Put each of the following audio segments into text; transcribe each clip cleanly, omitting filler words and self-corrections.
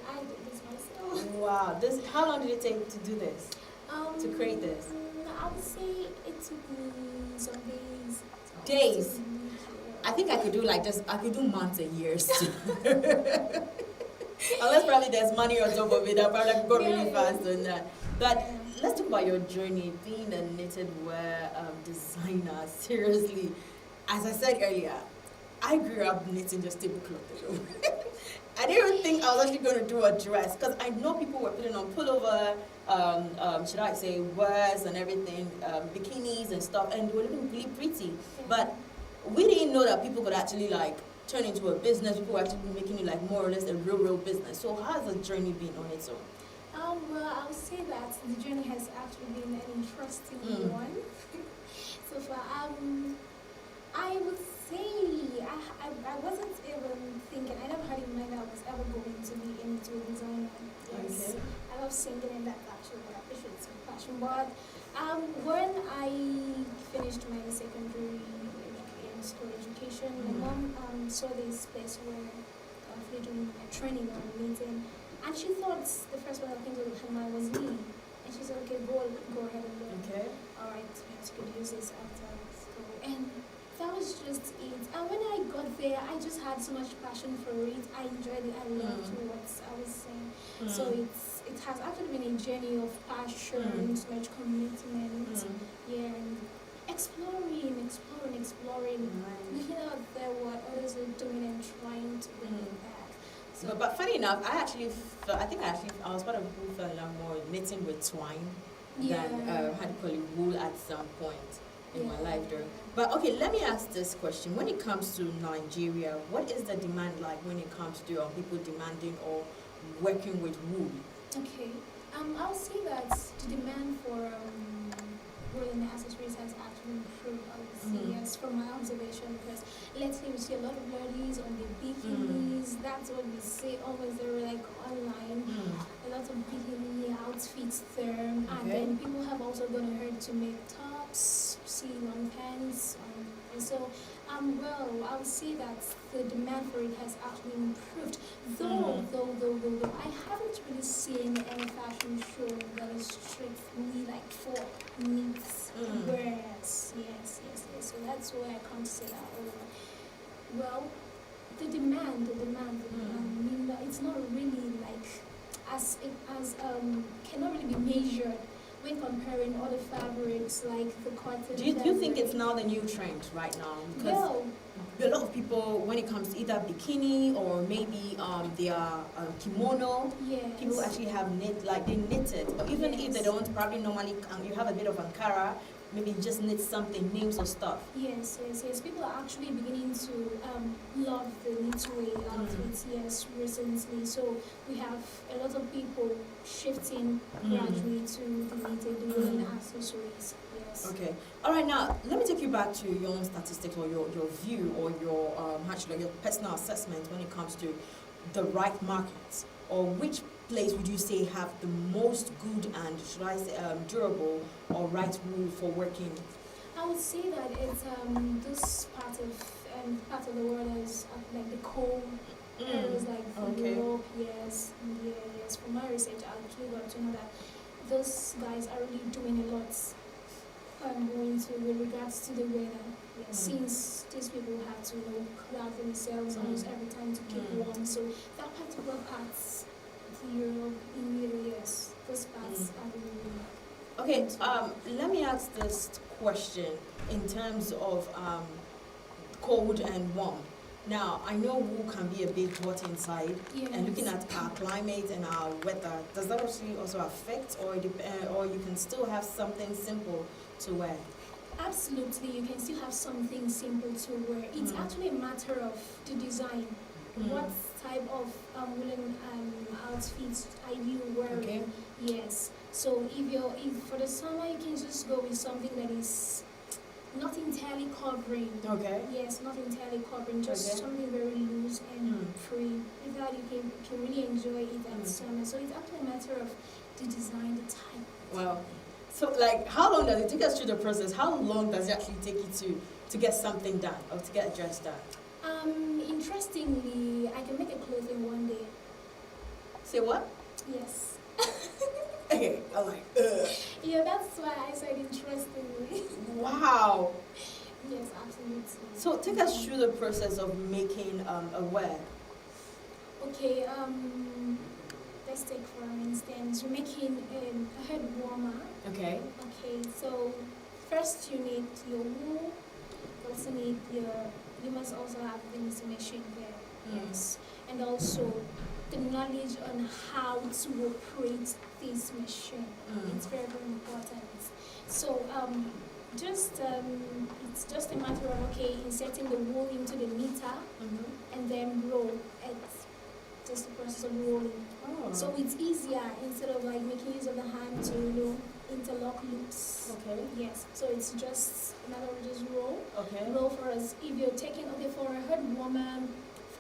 I did this myself. Wow. How long did it take to do this? To create this? I would say it took me some days. Days? I think I could do like just, I could do months and years. Unless probably there's money on top of it, I probably could go really fast on that. But let's talk about your journey being a knitted wear designer. Seriously, as I said earlier, I grew up knitting just tablecloth. I didn't even think I was actually going to do a dress because I know people were putting on pullover, should I say, wears and everything, bikinis and stuff, and they were looking really pretty. But we didn't know that people could actually like turn into a business. People were actually making it like more or less a real business. So how has the journey been on its own? Well, I would say that the journey has actually been an interesting one. So far, I would say I wasn't even thinking. I never had in mind that I was ever going to be into a designer. Yes, Okay. I love singing, and that's actually what I appreciate some passion. But when I finished my secondary school education, my mom saw this place where they're doing a training on LinkedIn, and she thought the first one that came to her mind was me. And she said, "Okay, go ahead and learn. Okay. All right, you could use this after school." And that was just it. And when I got there, I just had so much passion for it. I enjoyed it. I loved what I was saying. So it has actually been a journey of passion, so much commitment, yeah, and exploring, looking out there what others are doing and trying to bring it back. So, But funny enough, I was part of people who fell in love more knitting with twine than how to call it wool at some point in my life during. But okay, let me ask this question. When it comes to Nigeria, what is the demand like when it comes to people demanding or working with wool? okay, I'll say that the demand for woolen accessories has actually improved, I would say, yes, from my observation, because lately we see a lot of ladies on the bikinis. That's what we see always. They're like online, a lot of bikini outfits there, and then people have also gone ahead to make tops, see long pants, and so well, I would say that the demand for it has actually improved. Though, I haven't really seen any fashion show that is strictly like for knits wears. Yes. So that's why I can't say that. Well, the demand. I mean, it's not really like cannot really be measured when comparing other fabrics like the cotton. Do you think it's now the new trend right now? Because a lot of people, when it comes to either bikini or maybe their kimono, people actually have they knit it. Or even if they don't, probably normally you have a bit of Ankara, maybe just knit something, names or stuff. Yes. People are actually beginning to love the knitwear outfits, yes, recently. So we have a lot of people shifting gradually to the knitted woolen accessories. Yes. Okay. All right. Now let me take you back to your own statistics or your view or your actually your personal assessment when it comes to the right markets, or which place would you say have the most good and should I say durable or right wool for working? I would say that it's this part of the world is like the cold areas like Europe, yes, India, yes. From my research, I actually got to know that those guys are really doing a lot with regards to the weather. Yes, since these people have to clothe themselves almost every time to keep warm, so that particular parts of Europe, India, yes, those parts are really. Okay, let me ask this question in terms of cold and warm. Now, I know wool can be a bit hot inside, and looking at our climate and our weather, does that actually also affect, or you can still have something simple to wear? Absolutely, you can still have something simple to wear. It's actually a matter of the design. What type of woolen outfits are you wearing? Okay. Yes. So if for the summer you can just go with something that is not entirely covering. Okay. Yes, not entirely covering, just something very loose and free. With that you can really enjoy it at summer. So it's actually a matter of the design, the type. Well, so like how long does it take us through the process? How long does it actually take you to get something done or to get a dress done? Interestingly, I can make a clothing one day. Say what? Yes. Okay, I'm like, ugh. Yeah, that's why I said interestingly. Wow. Yes, absolutely. So take us through the process of making a wear. Okay, let's take for instance, you're making a head warmer. Okay. Okay, so first you need your wool. You also need you must also have the machine there. Yes. And also the knowledge on how to operate this machine. It's very, very important. So it's just a matter of inserting the wool into the meter and then roll. It's just the process of rolling. Oh. So it's easier instead of like making use of the hand to interlock loops. Okay. Yes. So it's just a matter of just roll. Okay. Roll for us. If you're taking for a head warmer,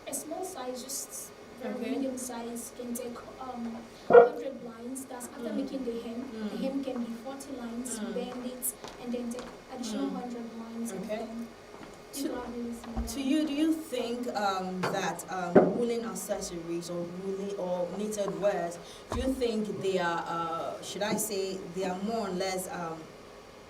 a small size, just very medium size, can take 100 lines. That's after making the hem. The hem can be 40 lines. Bend it and then take additional 100 lines. Okay. And To you, do you think that woolen accessories or woolen or knitted wares, do you think they are, should I say, they are more or less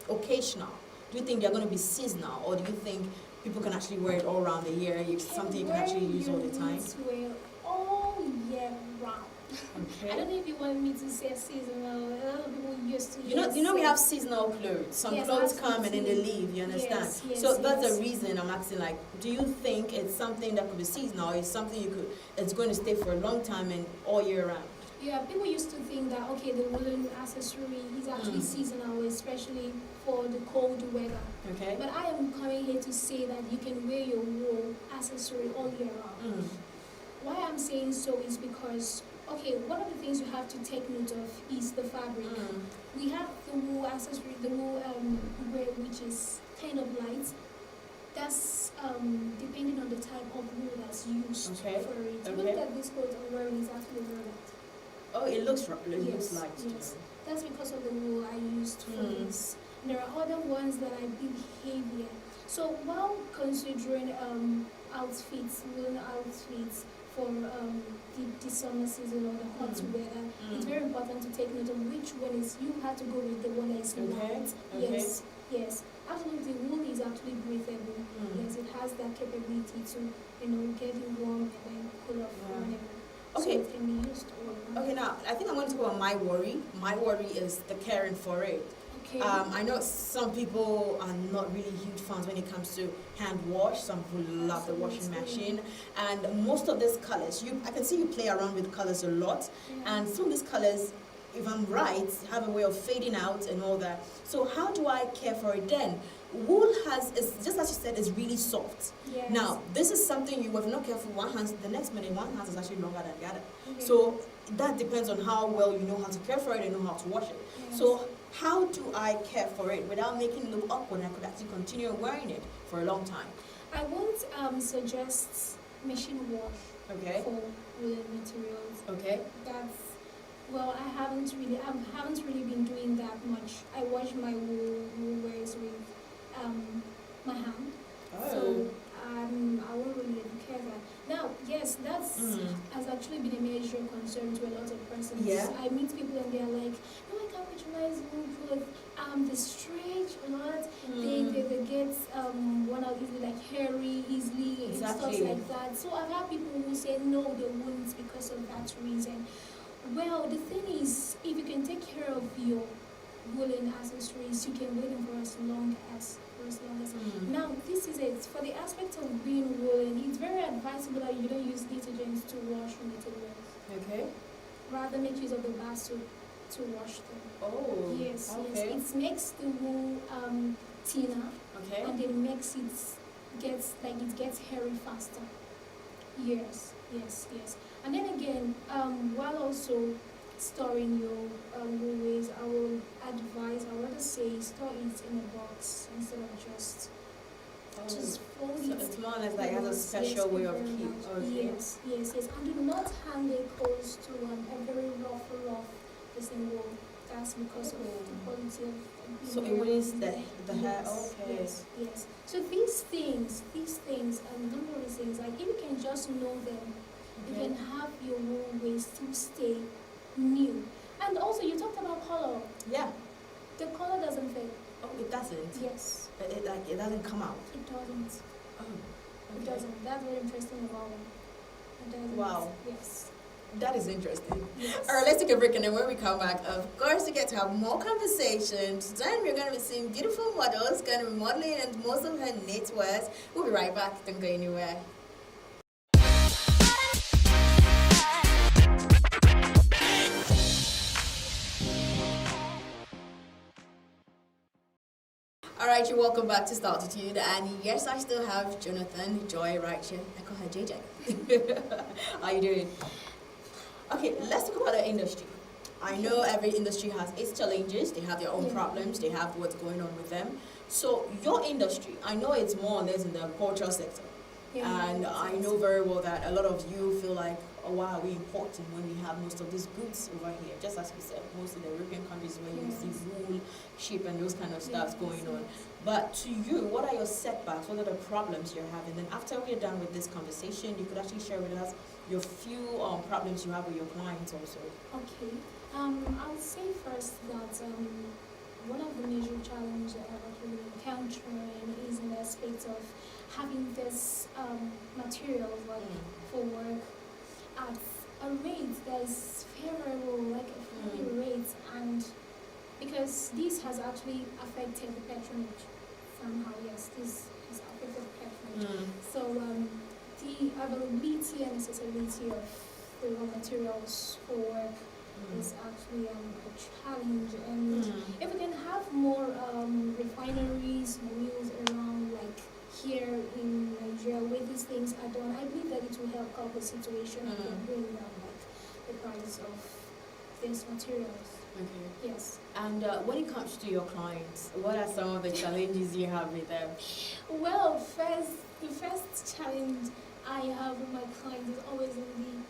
occasional? Do you think they're going to be seasonal, or do you think people can actually wear it all around the year? It's something you can actually use all the time? Wear all year round. Okay. I don't know if you want me to say seasonal. A lot of people used to. You know we have seasonal clothes. Some clothes come and then they leave. You understand? So that's the reason I'm asking. Like, do you think it's something that could be seasonal? Or it's something it's going to stay for a long time and all year round? Yeah, people used to think that the woolen accessory is actually seasonal, especially for the cold weather. Okay. But I am coming here to say that you can wear your wool accessory all year round. Why I'm saying so is because one of the things you have to take note of is the fabric. We have the wool accessory, the wool wear, which is kind of light. That's depending on the type of wool that's used for it. Look at this coat I'm wearing, is actually very light. Oh, it looks light. Yes. That's because of the wool I used for this. There are other ones that I big heavier. So while considering outfits, woolen outfits for the summer season or the hot weather, it's very important to take note of which one is. You have to go with the one that is light. Yes. Absolutely, wool is actually breathable. Yes, it has that capability to get you warm and then cool off whenever. Okay. So it can be used all. Okay, now I think I'm going to go on my worry. My worry is the caring for it. Okay. I know some people are not really huge fans when it comes to hand wash. Some people love the washing machine, and most of these colors, I can see you play around with colors a lot, and some of these colors, if I'm right, have a way of fading out and all that. So how do I care for it then? Wool is just as you said, is really soft. Yes. Now, this is something you, if not careful, the next minute one hand is actually longer than the other. Okay. So that depends on how well you know how to care for it and know how to wash it. Yes. So how do I care for it without making it look awkward and I could actually continue wearing it for a long time? I won't suggest machine wash for woolen materials. Okay. I haven't really been doing that much. I wash my wool wears with my hand. So I won't really care that. Now, yes, that's has actually been a major concern to a lot of persons. Yeah. I meet people and they're like, no, I can't visualize wool clothes. They stretch a lot. They get worn out easily, like hairy easily and stuff like that. So I've had people who say no, they won't because of that reason. Well, the thing is, if you can take care of your woolen accessories, you can wear them for as long as. Now, this is it. For the aspect of being woolen, it's very advisable that you don't use detergents to wash knitted wears. Okay. Rather make use of the bar soap to wash them. Oh. Yes. It makes the wool thinner. Okay. And it makes it gets hairy faster. Yes. And then again, while also storing your wool, I will rather say store it in a box instead of just fold it. So it's more or less like it has a special way of keep. Okay. Yes. And do not hang it close to a very rough wool. That's because of the quality of so it weighs the hair. Okay. Yes. So these things, a number of things, like if you can just know them You can have your own ways to stay new. And also, you talked about color. Yeah. The color doesn't fade. Oh, it doesn't. Yes. It doesn't come out. It doesn't. Oh. It doesn't. That's very interesting about it. It doesn't. Wow. Yes. That is interesting. Yes. All right, let's take a break, and then when we come back, of course, we get to have more conversations. Then we're going to be seeing beautiful models, going to be modeling and most of her knitwears. We'll be right back. Don't go anywhere. All right, you're welcome back to Startitude, and yes, I still have Jonathan, Joy, right here. I call her JJ. How you doing? Okay, let's talk about the industry. I know every industry has its challenges. They have their own problems. They have what's going on with them. So your industry, I know it's more or less in the cultural sector. Yeah. And I know very well that a lot of you feel like, oh, why are we importing when we have most of these goods over here? Just as we said, most of the European countries where you see wool, sheep, and those kind of stuff going on. But to you, what are your setbacks? What are the problems you're having? Then after we're done with this conversation, you could actually share with us your few problems you have with your clients also. Okay. I'll say first that one of the major challenges that I'm actually encountering is in the aspect of having this material for work at a rate that is favorable, like a fair rate, and because this has actually affected the patronage somehow. Yes, this has affected the patronage. So the availability and accessibility of the raw materials for work is actually a challenge, and if we can have more refineries, mills around, like here in Nigeria, where these things are done, I believe that it will help out the situation and bring down like the price of these materials. Okay. Yes. And when it comes to your clients, what are some of the challenges you have with them? Well, the first challenge I have with my clients is always in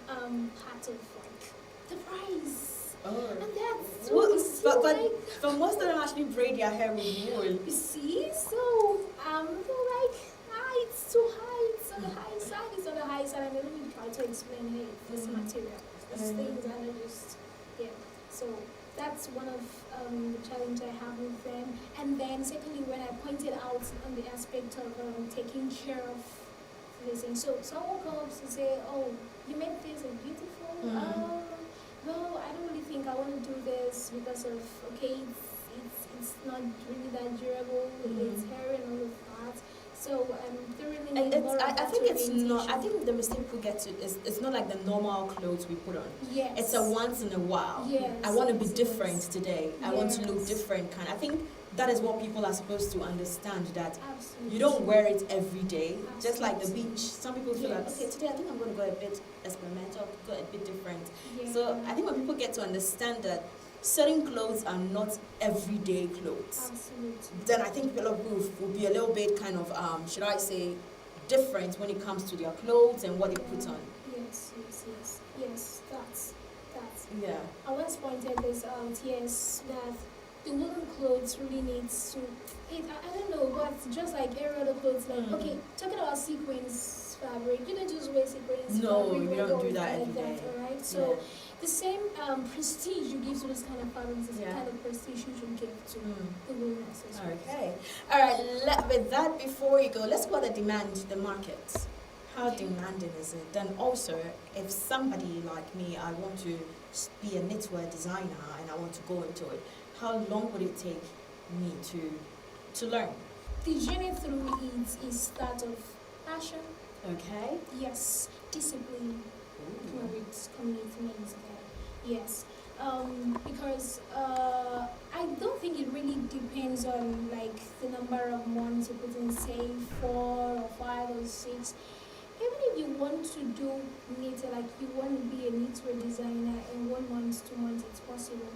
the part of like the price. Oh. And that's but most of them actually braid their hair with wool. You see, so they're like, it's too high, it's on the high side, it's on the high side, and then we try to explain, hey, this material, this things, and I just, so that's one of the challenge I have with them. And then secondly, when I pointed out on the aspect of taking care of this thing, so someone comes to say, oh, you made this beautiful, well, I don't really think I want to do this because of, okay, it's not really that durable, it's hair and all of that. So they really need more of that. I think it's not. I think the mistake we get to is it's not like the normal clothes we put on. Yes. It's a once in a while. Yes. I want to be different today. I want to look different. I think that is what people are supposed to understand, that Absolutely. you don't wear it every day. Absolutely. Just like the beach. Some people feel like, okay, today I think I'm going to go a bit experimental, go a bit different. Yeah. So I think when people get to understand that certain clothes are not everyday clothes, Absolutely. then I think a lot of people will be a little bit kind of, should I say, different when it comes to their clothes and what they put on. Yes, that's. Yeah. I once pointed this out, yes, that the woolen clothes really needs to, I don't know, but just like every other clothes, like, okay, talking about sequins fabric, you don't just wear sequins fabric. You don't do that every day. Alright, so the same prestige you give to this kind of fabrics is the kind of prestige you should give to the woolen accessories. Okay. Alright, with that, before we go, let's go to the demand, the market. How demanding is it? Then also, if somebody like me, I want to be a knitwear designer and I want to go into it, how long would it take me to learn? The journey through it is that of passion. Okay. Yes. Discipline. Commitment. Yes. Because I don't think it really depends on like the number of months you put in, say 4 or 5 or 6. Even if you want to do knitting, like you want to be a knitwear designer in 1 month, 2 months, it's possible.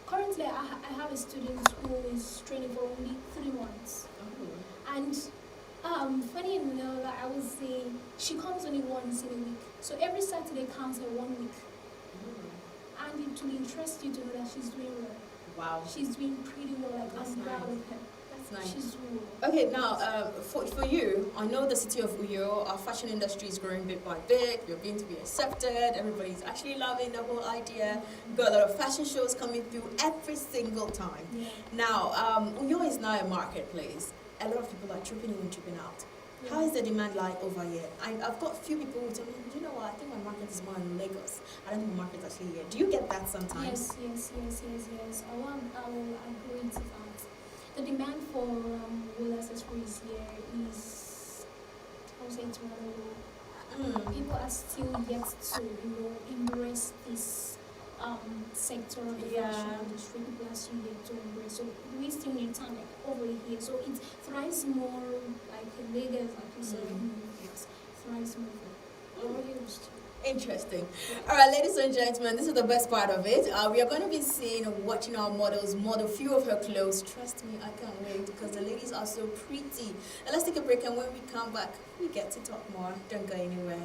Currently, I have a student who is training for only 3 months. Oh. And funny enough, I would say she comes only once in a week. So every Saturday counts her 1 week. And it will interest you to know that she's doing well. Wow. She's doing pretty well. Like, I'm proud of her. That's nice. She's rude. Okay, now for you, I know the city of Uyo, our fashion industry is growing bit by bit. You're going to be accepted. Everybody's actually loving the whole idea. We've got a lot of fashion shows coming through every single time. Yeah. Now, Uyo is now a marketplace. A lot of people are tripping in and tripping out. Yeah. How is the demand like over here? I've got a few people who tell me, you know what, I think my market is more in Lagos. I don't think my market is actually here. Do you get that sometimes? Yes. I will agree to that. The demand for wool accessories here is, I would say, it's rather low. People are still yet to, embrace this sector of the fashion industry. People are still yet to embrace. So we still need time like over here. So it thrives more like in Lagos, like you said. Yes, thrives more. Over here, Interesting. All right, ladies and gentlemen, this is the best part of it. We are going to be seeing and watching our models model few of her clothes. Trust me, I can't wait because the ladies are so pretty. Now let's take a break, and when we come back, we get to talk more. Don't go anywhere.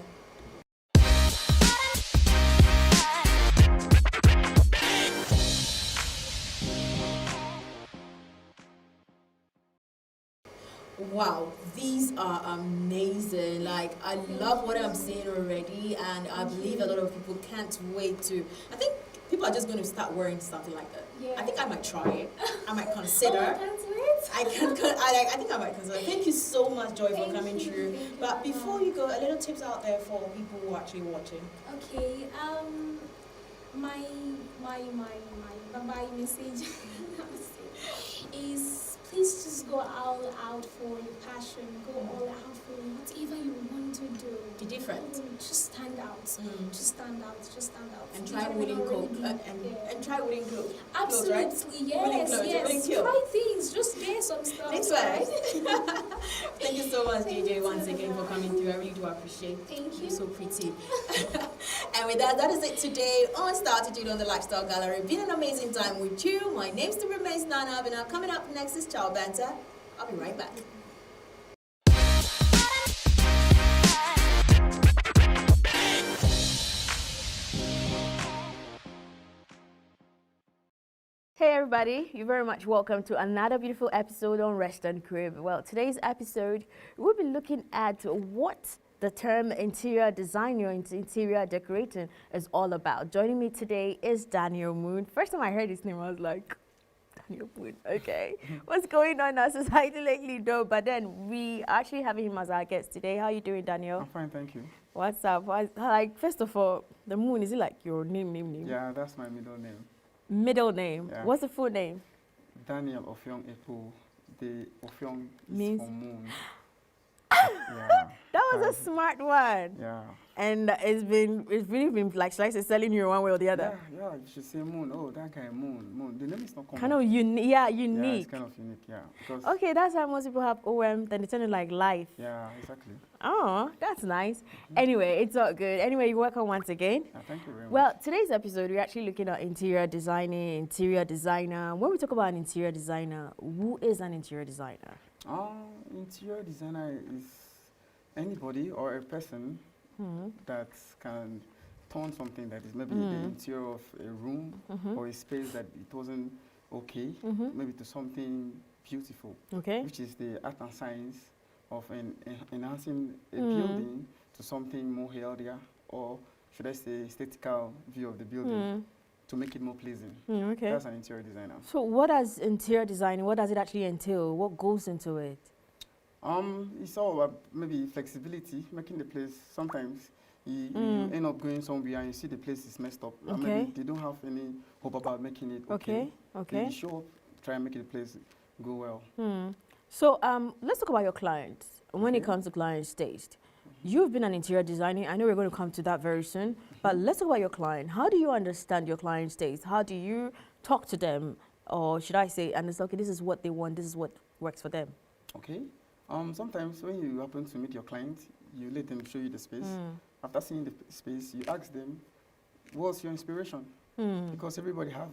Wow, these are amazing. Like, I love what I'm seeing already, and I believe a lot of people can't wait to. I think people are just going to start wearing something like that. Yeah. I think I might try it. I might consider. I can't wait. I think I might consider. Thank you so much, Joy, for coming through. Thank you, But before you go, a little tips out there for people who are actually watching. Okay. My bye message is please just go all out for your passion. Go all out for whatever you want to do. Be different. Just stand out. Just stand out. Just stand out. And try winning coke. And try winning clothes. Absolutely, Clothes, right? yes, Winning yes. clothes, Try things. Just get some stuff. Next way. Thank you so much, DJ, once again for coming through. I really do appreciate it. Thank you. You're so pretty. And with that, that is it today on Startitude on the Lifestyle Gallery. Been an amazing time with you. My name still remains Nana Abina. Coming up next is Ciao Banter. I'll be right back. Hey everybody, you're very much welcome to another beautiful episode on Rest and Crib. Well, today's episode, we'll be looking at what the term interior designer and interior decorating is all about. Joining me today is Daniel Moon. First time I heard his name, I was like, Daniel Moon, okay. What's going on in our society lately though? But then we actually having him as our guest today. How are you doing, Daniel? I'm fine, thank you. What's up? Like, first of all, the Moon, is it like your name? Yeah, that's my middle name. Middle name? Yeah. What's the full name? Daniel Ofyong Epo. The Ofyong Means- is for moon. Yeah. That was a smart one. Yeah. And it's really been like, should I say, selling you one way or the other? Yeah, you should say moon. Oh, that guy, moon. The name is not common. Kind of unique. Yeah, Yeah, unique. it's kind of unique, yeah. Because, Okay, that's why most people have OM, then they turn it like life. yeah, exactly. Oh, that's nice. Anyway, it's all good. Anyway, you're welcome once again. Yeah, thank you very Well, much. today's episode, we're actually looking at interior designing, interior designer. When we talk about an interior designer, who is an interior designer? Interior designer is anybody or a person that can turn something that is maybe the interior of a room or a space that it wasn't okay, maybe to something beautiful, Okay. which is the art and science of enhancing a building to something more healthier, or should I say aesthetical view of the building to make it more pleasing. Okay. That's an interior designer. So what does interior design, what does it actually entail? What goes into it? It's all about maybe flexibility, making the place. Sometimes you end up going somewhere and you see the place is messed up. And Okay. maybe they don't have any hope about making it okay. Okay. Then you show up, try and make the place go well. So let's talk about your clients. When it Okay. comes to client taste, you've been an interior designer. I know we're going to come to that very soon, but let's talk about your client. How do you understand your client's taste? How do you talk to them? Or should I say, and it's okay, this is what they want, this is what works for them? Okay. Sometimes when you happen to meet your client, you let them show you the space. After seeing the space, you ask them, what's your inspiration? Because everybody have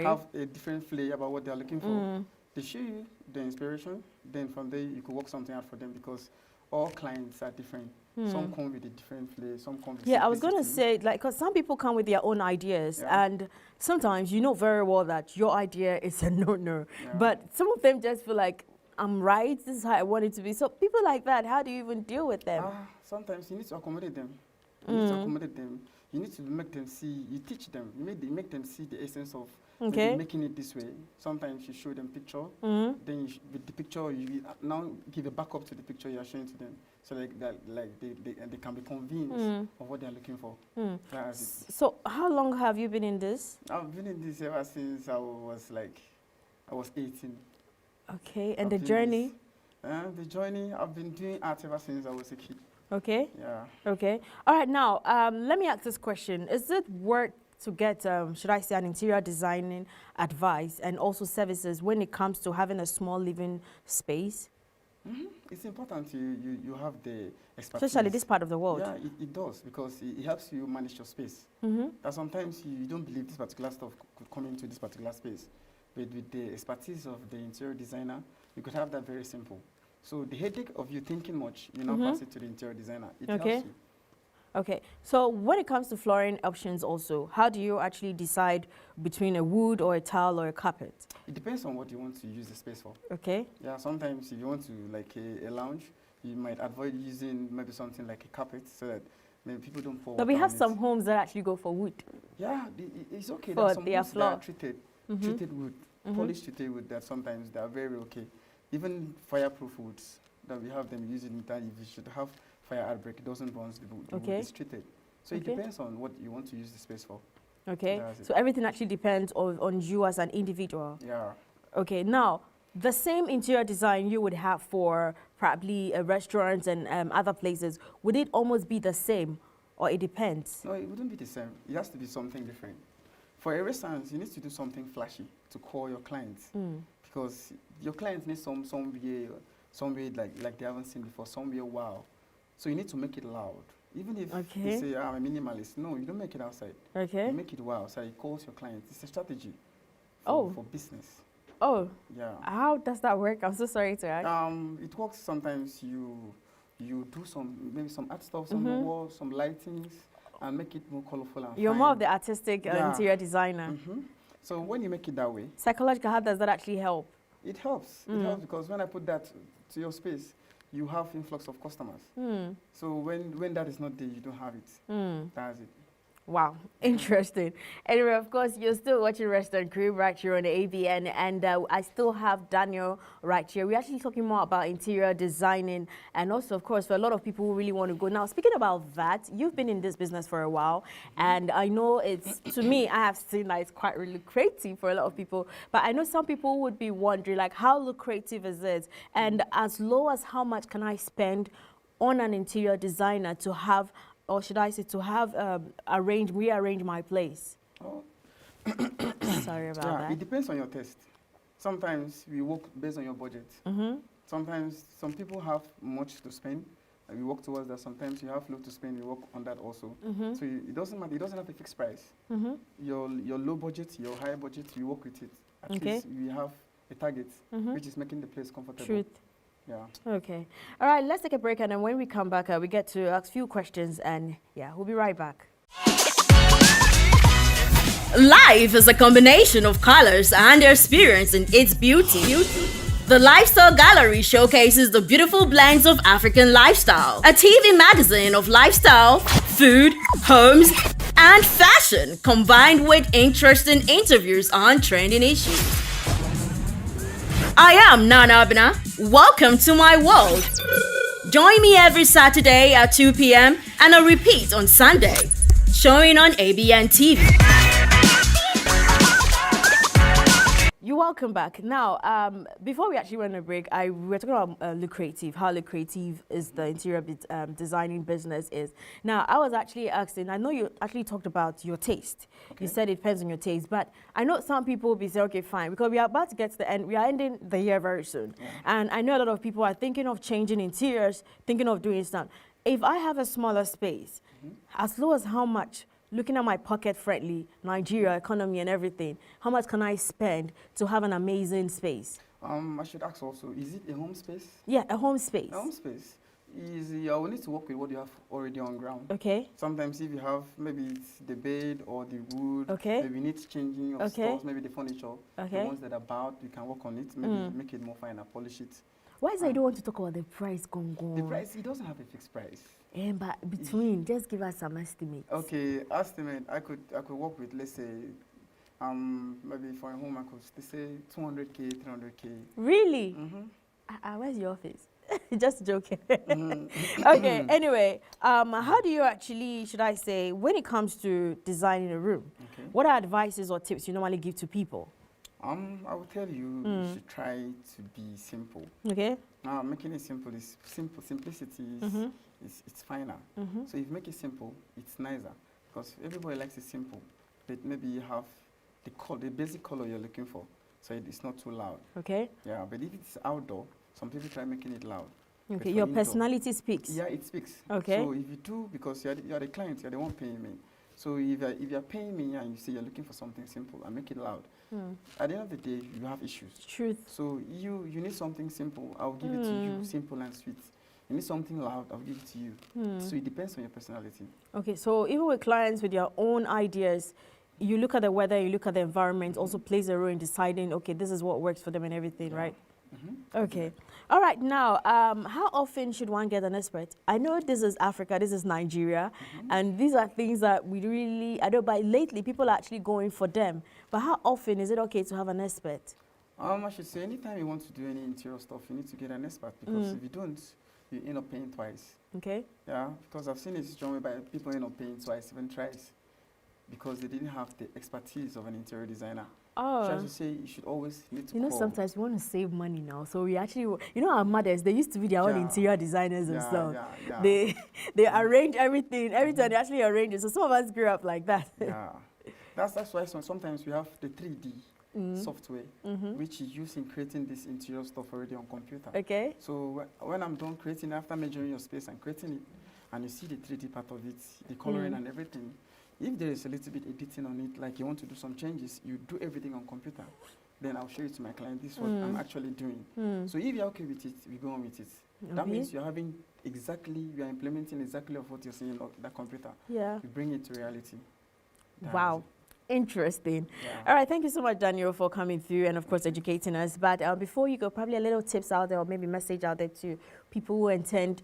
have a different flavor about what they're looking for. They show you the inspiration, then from there you could work something out for them because all clients are different. Some come with a different flavor, some come with Yeah, I was going to simplicity. say, like, because some people come with their own ideas, Yeah. and sometimes you know very well that your idea is a no-no. Yeah. But some of them just feel like, I'm right, this is how I want it to be. So people like that, how do you even deal with them? Sometimes you need to accommodate them. You need to accommodate them. You need to make them see, you teach them, make them see the essence of maybe making it this way. Sometimes you show them picture, then with the picture, you now give a backup to the picture you are showing to them. So they can be convinced of what they are looking for. That's it. So how long have you been in this? I've been in this ever since I was 18. Okay, and I've the been journey? The journey, I've been doing art ever since I was a kid. Okay. Yeah. Okay. All right, now, let me ask this question. Is it worth to get, should I say, an interior designing advice and also services when it comes to having a small living space? It's important you have the expertise. Especially this part of the world. Yeah, it does, because it helps you manage your space. That sometimes you don't believe this particular stuff could come into this particular space. But with the expertise of the interior designer, you could have that very simple. So the headache of you thinking much, you now pass it to the interior designer. It helps you. Okay, so when it comes to flooring options also, how do you actually decide between a wood or a tile or a carpet? It depends on what you want to use the space for. Okay. Yeah, sometimes if you want to, like a lounge, you might avoid using maybe something like a carpet so that maybe people don't fall. But we have some homes that actually go for wood. Yeah, it's okay. For There's some their woods that floor. are treated wood, polished treated wood that sometimes they are very okay. Even fireproof woods that we have them using that if you should have fire outbreak, it doesn't burn the wood, Okay. it's treated. So it depends on what you want to use the space for. Okay, That's it. so everything actually depends on you as an individual. Yeah. Okay, now, the same interior design you would have for probably restaurants and other places, would it almost be the same, or it depends? No, it wouldn't be the same. It has to be something different. For a restaurant, you need to do something flashy to call your clients. Because your clients need somewhere like they haven't seen before, somewhere wow. So you need to make it loud. Even if they say, I'm a minimalist. No, you don't make it outside. Okay. You make it wow, so it calls your clients. It's a strategy for business. Oh. Yeah. How does that work? I'm so sorry to ask. It works sometimes you do maybe some art stuff on the wall, some lightings, and make it more colorful and You're fine. more of the artistic interior designer. So when you make it that way, Psychological, how does that actually help? it helps. It helps because when I put that to your space, you have influx of customers. So when that is not there, you don't have it. That's it. Wow, interesting. Anyway, of course, you're still watching Restaurant Crew right here on the ABN, and I still have Daniel right here. We're actually talking more about interior designing, and also, of course, for a lot of people who really want to go. Now, speaking about that, you've been in this business for a while, and I know it's, to me, I have seen that it's quite really lucrative for a lot of people, but I know some people would be wondering, like, how lucrative is it? And as low as how much can I spend on an interior designer to have, or should I say, to have rearrange my place? Oh. Sorry about Yeah, that. it depends on your taste. Sometimes we work based on your budget. Sometimes some people have much to spend, and we work towards that. Sometimes you have low to spend, we work on that also. So it doesn't matter. It doesn't have a fixed price. Your low budget, your high budget, you work with it. At least we have a target, which is making the place comfortable. Truth. Yeah. Okay. All right, let's take a break, and then when we come back, we get to ask a few questions, and yeah, we'll be right back. Life is a combination of colors and experience in its beauty. The Lifestyle Gallery showcases the beautiful blends of African lifestyle, a TV magazine of lifestyle, food, homes, and fashion, combined with interesting interviews on trending issues. I am Nana Abina. Welcome to my world. Join me every Saturday at 2 p.m. and a repeat on Sunday, showing on ABN TV. You're welcome back. Now, before we actually went on a break, we were talking about lucrative, how lucrative is the interior designing business is. Now, I was actually asking, I know you actually talked about your taste. Okay. You said it depends on your taste, but I know some people will be saying, okay, fine, because we are about to get to the end, we are ending the year very soon. Yeah. And I know a lot of people are thinking of changing interiors, thinking of doing stuff. If I have a smaller space, as low as how much, looking at my pocket-friendly Nigeria economy and everything, how much can I spend to have an amazing space? I should ask also, is it a home space? Yeah, a home space. A home space. easy. I will need to work with what you have already on ground. Okay. Sometimes if you have maybe it's the bed or the wood, Okay. maybe needs changing of Okay. stuff, maybe the furniture, Okay. the ones that are bowed, you can work on it, maybe make it more fine and polish it. Why is it you don't want to talk about the price, The price, it doesn't have a fixed price. But between, just give us some estimates. Okay, estimate, I could work with, let's say, maybe for a home, I could say 200K, 300K. Really? Where's your office? Just joking. Okay, anyway, how do you actually, should I say, when it comes to designing a room, what are advices or tips you normally give to people? I will tell you, you should try to be simple. Okay. Making it simple is simple. Simplicity is it's finer. So if you make it simple, it's nicer because everybody likes it simple. But maybe you have the basic color you're looking for, so it's not too loud. Okay. Yeah, but if it's outdoor, some people try making it loud. Okay, your indoor, personality speaks. Yeah, it speaks. Okay. So if you do, because you're the client, you're the one paying me. So if you're paying me and you say you're looking for something simple and make it loud, at the end of the day, you have issues. Truth. So you need something simple, I'll give it to you, simple and sweet. You need something loud, I'll give it to you. So it depends on your personality. Okay, so even with clients with your own ideas, you look at the weather, you look at the environment, also plays a role in deciding, okay, this is what works for them and everything, right? Okay. All right, now, how often should one get an expert? I know this is Africa, this is Nigeria, and these are things that we really, I don't, but lately people are actually going for them. But how often is it okay to have an expert? I should say anytime you want to do any interior stuff, you need to get an expert because if you don't, you end up paying twice. Okay. Yeah, because I've seen a situation whereby people end up paying twice, even thrice, because they didn't have the expertise of an interior designer. Oh. So I should say you should always need to You know, call. sometimes we want to save money now, so we actually, you know, our mothers, they used to be their own interior designers themselves. They arrange everything, every time they actually arrange it. So some of us grew up like that. Yeah, that's why sometimes we have the 3D software, which is used in creating this interior stuff already on computer. Okay. So when I'm done creating, after measuring your space and creating it, and you see the 3D part of it, the coloring and everything, if there is a little bit editing on it, like you want to do some changes, you do everything on computer. Then I'll show it to my client. This is what I'm actually doing. So if you're okay with it, we go on with it. That means you're having you are implementing exactly of what you're seeing on that computer. Yeah. You bring it to reality. Wow. Interesting. Yeah. All right, thank you so much, Daniel, for coming through and, of course, educating us. But before you go, probably a little tips out there or maybe message out there to people who intend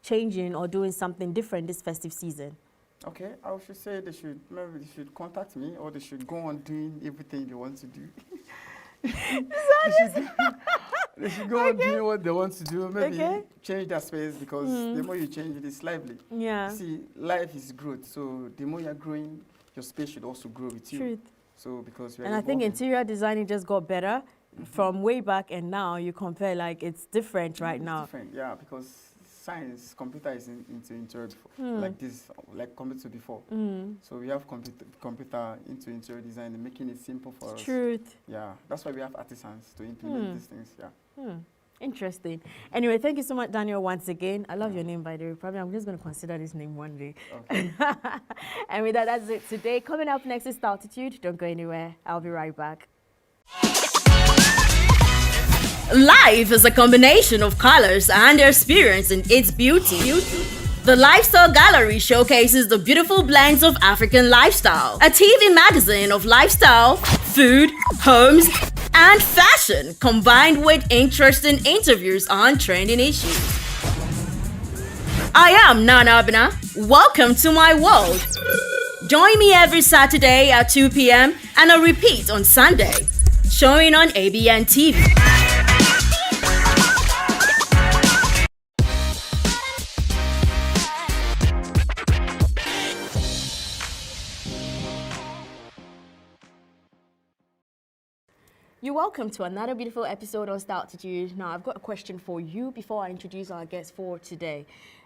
changing or doing something different this festive season. Okay, I should say they should contact me or they should go on doing everything they want to do. They should go on doing what they want to do. Maybe change their space because the more you change it, it's lively. Yeah. See, life is growth. So the more you're growing, your space should also grow with you. Truth. So because we're And I think interior designing just got better from way back and now you compare, like, it's different right now. Different, yeah, because computer is into interior before, like this, like compared to before. So we have computer into interior design and making it simple for us. Truth. Yeah, that's why we have artisans to implement these things. Yeah. Interesting. Anyway, thank you so much, Daniel, once again. I love your name, by the way. Probably I'm just going to consider this name one day. Okay. And with that, that's it today. Coming up next is Altitude. Don't go anywhere. I'll be right back. Life is a combination of colors and experience in its beauty. The Lifestyle Gallery showcases the beautiful blends of African lifestyle. A TV magazine of lifestyle, food, homes, and fashion, combined with interesting interviews on trending issues. I am Nana Abna. Welcome to my world. Join me every Saturday at 2 p.m. and a repeat on Sunday, showing on ABN TV. You're welcome to another beautiful episode of Altitude. Now, I've got a question for you before I introduce our guest for today.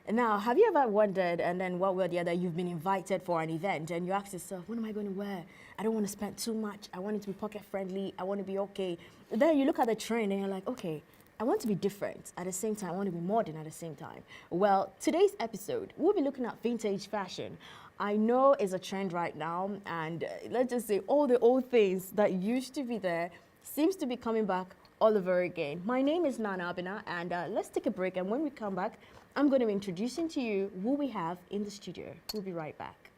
Now, have you ever wondered, and then what were the other, you've been invited for an event and you ask yourself, what am I going to wear? I don't want to spend too much. I want it to be pocket friendly. I want to be okay. Then you look at the trend and you're like, okay, I want to be different. At the same time, I want to be modern at the same time. Well, today's episode, we'll be looking at vintage fashion. I know it's a trend right now, and let's just say all the old things that used to be there seems to be coming back all over again. My name is Nana Abina, and let's take a break. And when we come back, I'm going to be introducing to you who we have in the studio. We'll be right back.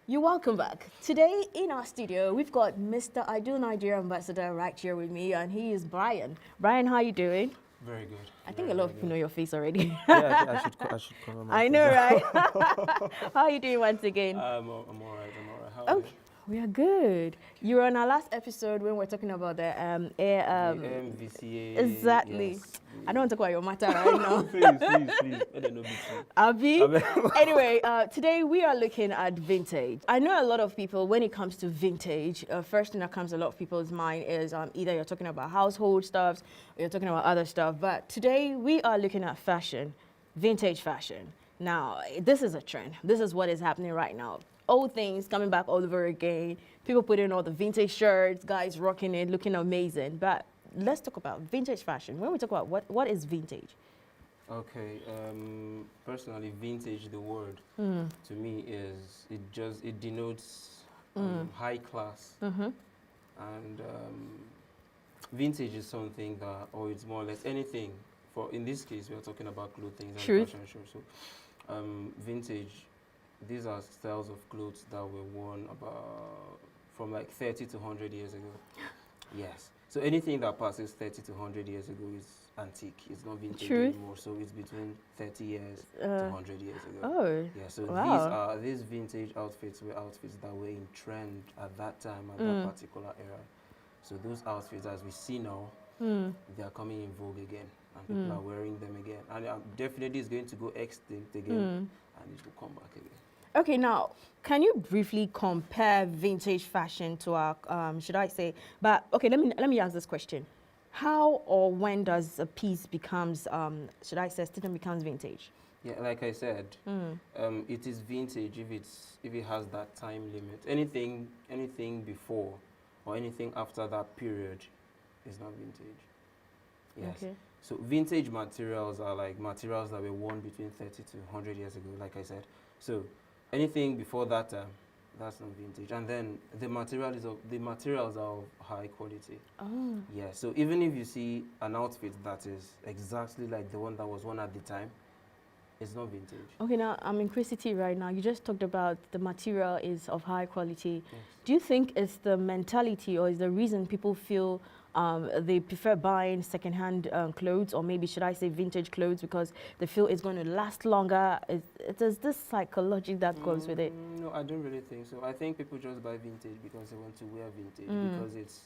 You're welcome back. Today in our studio, we've got Mr. Ideal Nigeria Ambassador right here with me, and he is Brian. Brian, how are you doing? Very good. I think a lot of people know your face already. Yeah, I should cover my I know, right? How are you doing once again? I'm all right. How are Okay, we are good. You were on our last episode when we were talking about the air. you? MVCA. Exactly. Yes. I don't want to talk about your matter right now. please. Let them know between. Abi. Anyway, today we are looking at vintage. I know a lot of people, when it comes to vintage, first thing that comes to a lot of people's mind is either you're talking about household stuff or you're talking about other stuff. But today we are looking at fashion, vintage fashion. Now, this is a trend. This is what is happening right now. Old things coming back all over again. People putting all the vintage shirts, guys rocking it, looking amazing. But let's talk about vintage fashion. When we talk about what is vintage? Okay. Personally, vintage, the word to me is it denotes high class, and vintage is something that, or it's more or less anything. For in this case, we are talking about clothing and fashion show. So, vintage. These are styles of clothes that were worn about from like 30 to 100 years ago. Yes. So anything that passes 30 to 100 years ago is antique. It's not vintage anymore. So it's between 30 years to 100 years ago. Oh. Yeah. So wow. these vintage outfits were outfits that were in trend at that time, at that particular era. So those outfits, as we see now, they are coming in vogue again, and people are wearing them again. And definitely it's going to go extinct again, and it will come back again. Okay, now, can you briefly compare vintage fashion to our, should I say, but okay, let me ask this question. How or when does a piece becomes, should I say, student becomes vintage? Yeah, like I said, it is vintage if it has that time limit. Anything before or anything after that period is not vintage. Yes. Okay. So vintage materials are like materials that were worn between 30 to 100 years ago, like I said. So anything before that time, that's not vintage. And then the materials are of high quality. Oh. Yeah. So even if you see an outfit that is exactly like the one that was worn at the time, it's not vintage. Okay, now I'm in curiosity right now. You just talked about the material is of high quality. Yes. Do you think it's the mentality or is the reason people feel they prefer buying second-hand clothes, or maybe should I say vintage clothes, because they feel it's going to last longer? There's this psychology that goes with it. No, I don't really think so. I think people just buy vintage because they want to wear vintage, because it's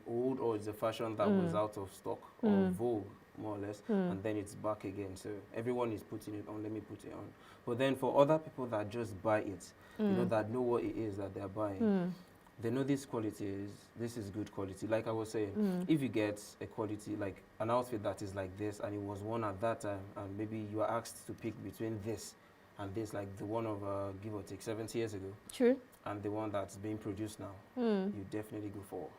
old, or it's a fashion that was out of stock or vogue, more or less, and then it's back again. So everyone is putting it on, let me put it on. But then for other people that just buy it, you know, that know what it is that they're buying, they know this is good quality. Like I was saying, if you get a quality, like an outfit that is like this and it was worn at that time, and maybe you are asked to pick between this and this, like the one of give or take 70 years ago, true, and the one that's being produced now, you definitely go for.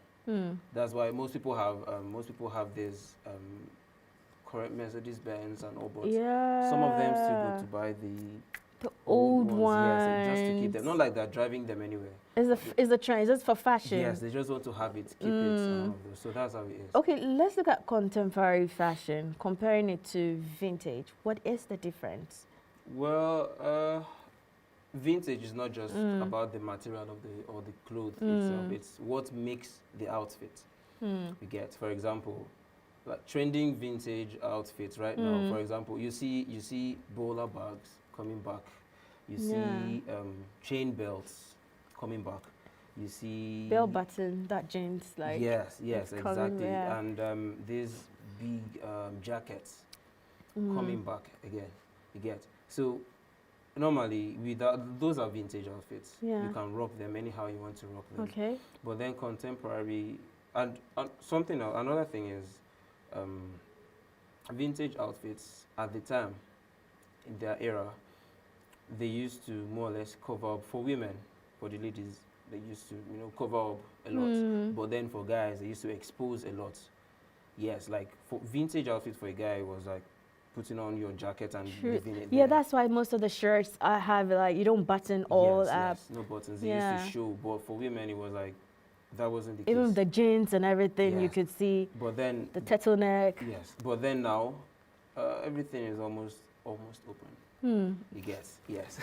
That's why most people have this current Mercedes Benz and all, but some of them still go to buy the old ones. Yes, just to keep them. Not like they're driving them anywhere. It's a trend. It's just for fashion. Yes, they just want to have it, keep it. So that's how it is. Okay, let's look at contemporary fashion, comparing it to vintage. What is the difference? Well, vintage is not just about the material of the clothes itself. It's what makes the outfit. You get, for example, like trending vintage outfits right now. For example, you see bowler bags coming back. You see chain belts coming back. You see bell button, that jeans, like yes, exactly. And these big jackets coming back again. You get, so normally those are vintage outfits. You can rock them anyhow you want to rock them. Okay. But then contemporary and something else, another thing is vintage outfits at the time in their era, they used to more or less cover up. For women, for the ladies, they used to, you know, cover up a lot. But then for guys, they used to expose a lot. Yes, like for vintage outfit for a guy was like putting on your jacket and True. leaving it Yeah, there. that's why most of the shirts have like you don't button all yes, up. yes, no buttons. It Yeah. used to show, but for women it was like that wasn't the Even case. the jeans and everything, you Yes. could see But then the turtleneck. yes, but then now everything is almost open. You get yes.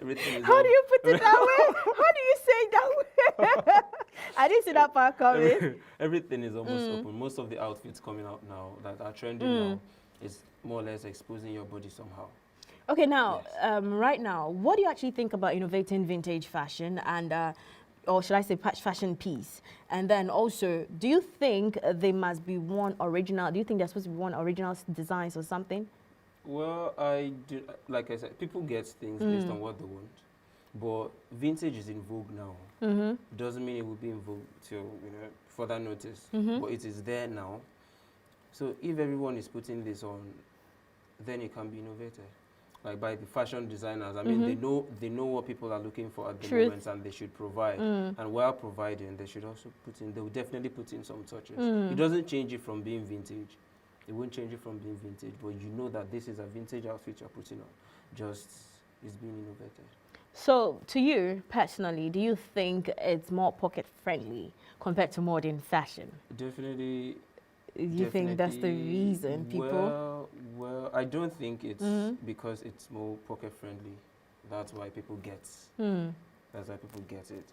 Everything is. How do you put it that way? How do you say it that way? I didn't see that part coming. Everything is almost open. Most of the outfits coming out now that are trending now is more or less exposing your body somehow. Okay, now, Yes. right now, what do you actually think about innovating vintage fashion and, or should I say fashion piece? And then also, do you think there must be one original, do you think there's supposed to be one original designs or something? Well, I do, like I said, people get things based on what they want. But vintage is in vogue now. Doesn't mean it will be in vogue till further notice. But it is there now. So if everyone is putting this on, then it can be innovated. Like by the fashion designers, I mean, they know what people are looking for at the moment, and they should provide. And while providing, they should also put in. They will definitely put in some touches. It doesn't change it from being vintage. It won't change it from being vintage, but you know that this is a vintage outfit you're putting on. Just it's being innovated. So, to you personally, do you think it's more pocket friendly compared to modern fashion? Definitely. You think that's the reason people? Well, I don't think it's because it's more pocket friendly. That's why people get. That's why people get it.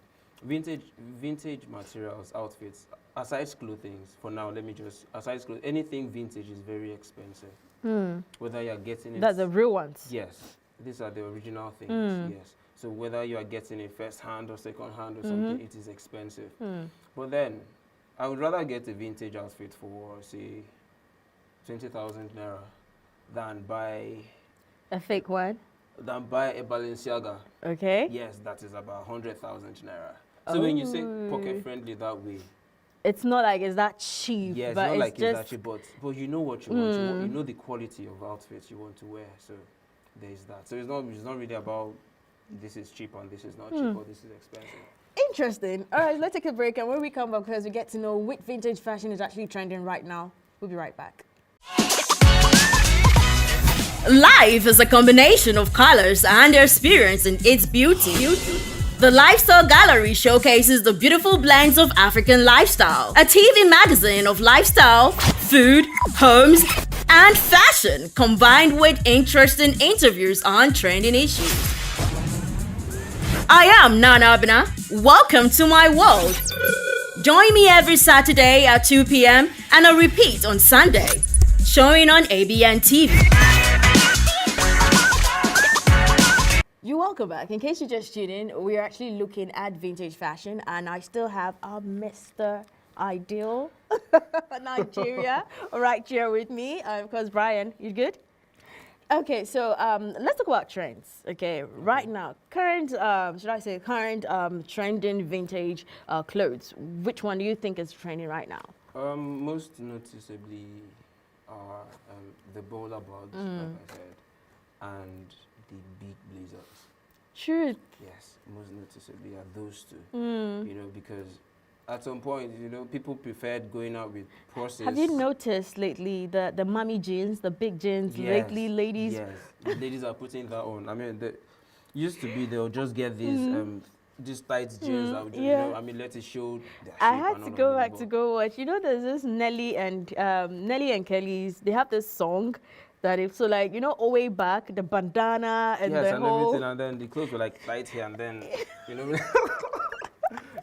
Vintage materials, outfits. Aside clothing, for now, let me just aside clothing. Anything vintage is very expensive. Whether you're getting it. That's the real ones. Yes, these are the original things. Yes. So whether you are getting it first hand or second hand or something, it is expensive. But then, I would rather get a vintage outfit for say 20,000 naira than buy A fake one. a Balenciaga. Okay. Yes, that is about 100,000 naira. So when you say pocket friendly that way, It's not like it's that cheap, yeah, it's but not it's like just it's actually, but you know what you want. You know the quality of outfits you want to wear. So there is that. So it's not really about this is cheap and this is not cheap or this is expensive. interesting. All right, let's take a break, and when we come back, because we get to know which vintage fashion is actually trending right now. We'll be right back. Life is a combination of colors and experience in its beauty. The Lifestyle Gallery showcases the beautiful blends of African lifestyle. A TV magazine of lifestyle, food, homes, and fashion, combined with interesting interviews on trending issues. I am Nana Abina. Welcome to my world. Join me every Saturday at 2 p.m. and a repeat on Sunday, showing on ABN TV. You're welcome back. In case you just tuned in, we're actually looking at vintage fashion, and I still have our Mr. Ideal Nigeria right here with me. Of course, Brian, you good? Okay, so let's talk about trends. Okay, right now, current, trending vintage clothes. Which one do you think is trending right now? Most noticeably are the bowler bags, like I said, and the big blazers. Truth. Yes, most noticeably are those two. Because at some point, people preferred going out with purses. Have you noticed lately the mommy jeans, the big jeans? Yes, Lately, ladies. Yes, the ladies are putting that on. I mean, used to be they'll just get these tight jeans that would just, Yeah. let it show their shape. I had and to all go of back that, to but go watch. There's this Nelly and Kelly's. They have this song that if so like way back the bandana and yes, the and whole. everything, and then the clothes were like tight here, and then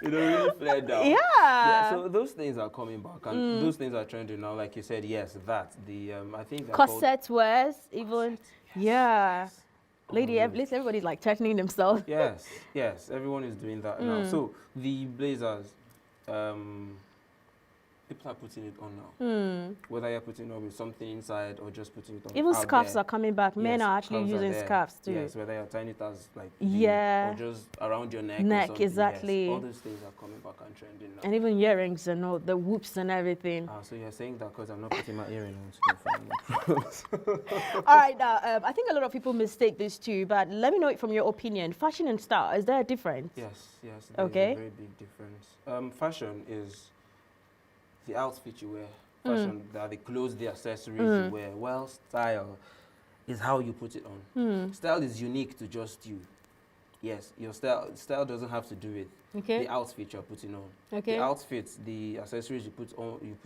really flared down. Yeah. So those things are coming back, and those things are trending now. Like you said, yes, that the I think they're called- Corset wears even. Yeah. Lady, yes. at least everybody's like tightening themselves. Yes, everyone is doing that now. So the blazers, people are putting it on now. Whether you're putting it on with something inside or just putting it on. Even out scarves there. are coming back. Men Yes, are actually scarves are using there. scarves too. Yes, whether you're tying it as like Yeah. or just around your neck. Neck, or something. exactly. Yes, all those things are coming back and trending now. And even earrings and all the whoops and everything. So you're saying that because I'm not putting my earring on. All right, now I think a lot of people mistake this too, but let me know it from your opinion. Fashion and style, is there a difference? Yes. There's Okay. a very big difference. Fashion is the outfit you wear Fashion, that the clothes, the accessories you wear. Well, style is how you put it on. Style is unique to just you. Yes, your style doesn't have to do with the outfit you're putting on. Okay. The outfits, the accessories you put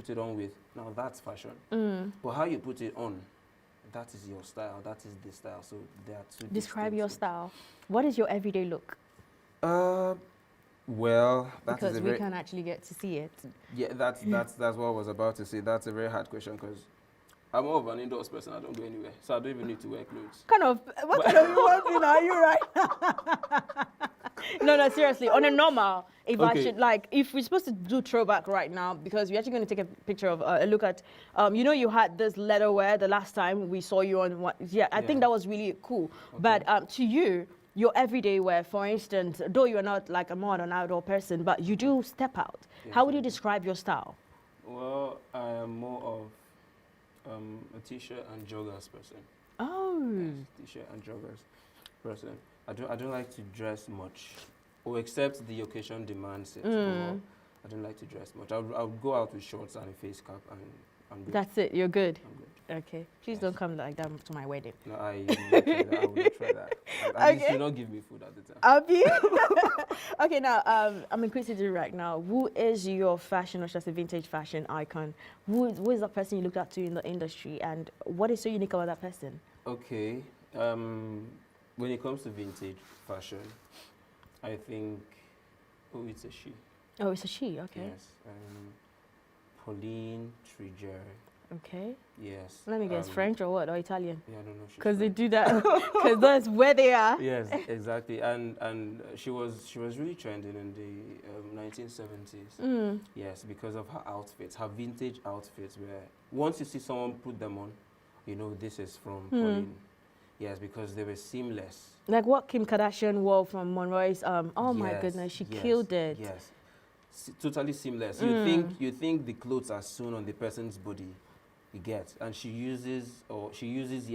it on with. Now that's fashion. But how you put it on, that is your style. That is the style. So there are two. Describe distinct your things. style. What is your everyday look? Well, that Because is a we very can actually get to see it. yeah. That's what I was about to say. That's a very hard question because I'm more of an indoors person. I don't go anywhere, so I don't even need to wear clothes. What kind of human being are you right now? No, seriously. On a normal, if I Okay. should, like, if we're supposed to do throwback right now, because we're actually going to take a picture of, a look at, you had this leatherware the last time we saw you on, I think Yeah. that was really cool. But to you, your everyday wear, for instance, though you're not like a modern outdoor person, but you do step out. Yes, How would I you do. describe your style? Well, I am more of a t-shirt and joggers person. Oh. Yes, t-shirt and joggers person. I don't like to dress much, or except the occasion demands it. But I don't like to dress much. I'll go out with shorts and a face cap, and I'm good. That's it, you're good. I'm good. Okay. Please Yes. don't come like that to my wedding. No, I will not try that. I will not try that. At least Okay. you not give me food at the time. Abi. Okay, now I'm inquisitive right now. Who is your fashion, or just a vintage fashion icon? Who is that person you looked up to in the industry, and what is so unique about that person? Okay. When it comes to vintage fashion, I think, it's a she. Oh, it's a she. Okay. Yes. Pauline Trigger. Okay. Yes. Let me guess, French or what, or Italian? Yeah, I don't know. She's Because they French. do that. Because that's where they are. Yes, exactly. And she was really trending in the 1970s. Yes, because of her outfits, her vintage outfits. Where once you see someone put them on, you know this is from Pauline. Yes, because they were seamless. Like what Kim Kardashian wore from Monroe's. Oh my Yes, goodness, she yes, killed it. Yes, totally seamless. You think the clothes are sewn on the person's body, you get, and she uses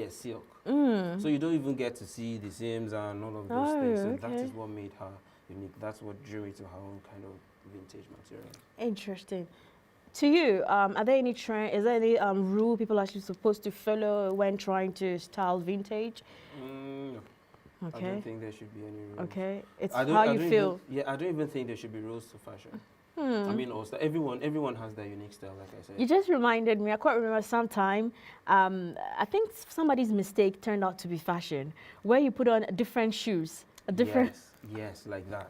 silk. So you don't even get to see the seams and all of those Oh, things. So that okay. is what made her unique. That's what drew it to her own kind of vintage material. Interesting. To you, are there any trend? Is there any rule people are actually supposed to follow when trying to style vintage? No. I Okay. don't think there should be any rules. Okay. It's I don't- how I you don't feel. Even, I don't even think there should be rules to fashion. I mean, also everyone has their unique style, like I said. You just reminded me, I quite remember sometime, I think somebody's mistake turned out to be fashion, where you put on different shoes, a different... Yes, like that.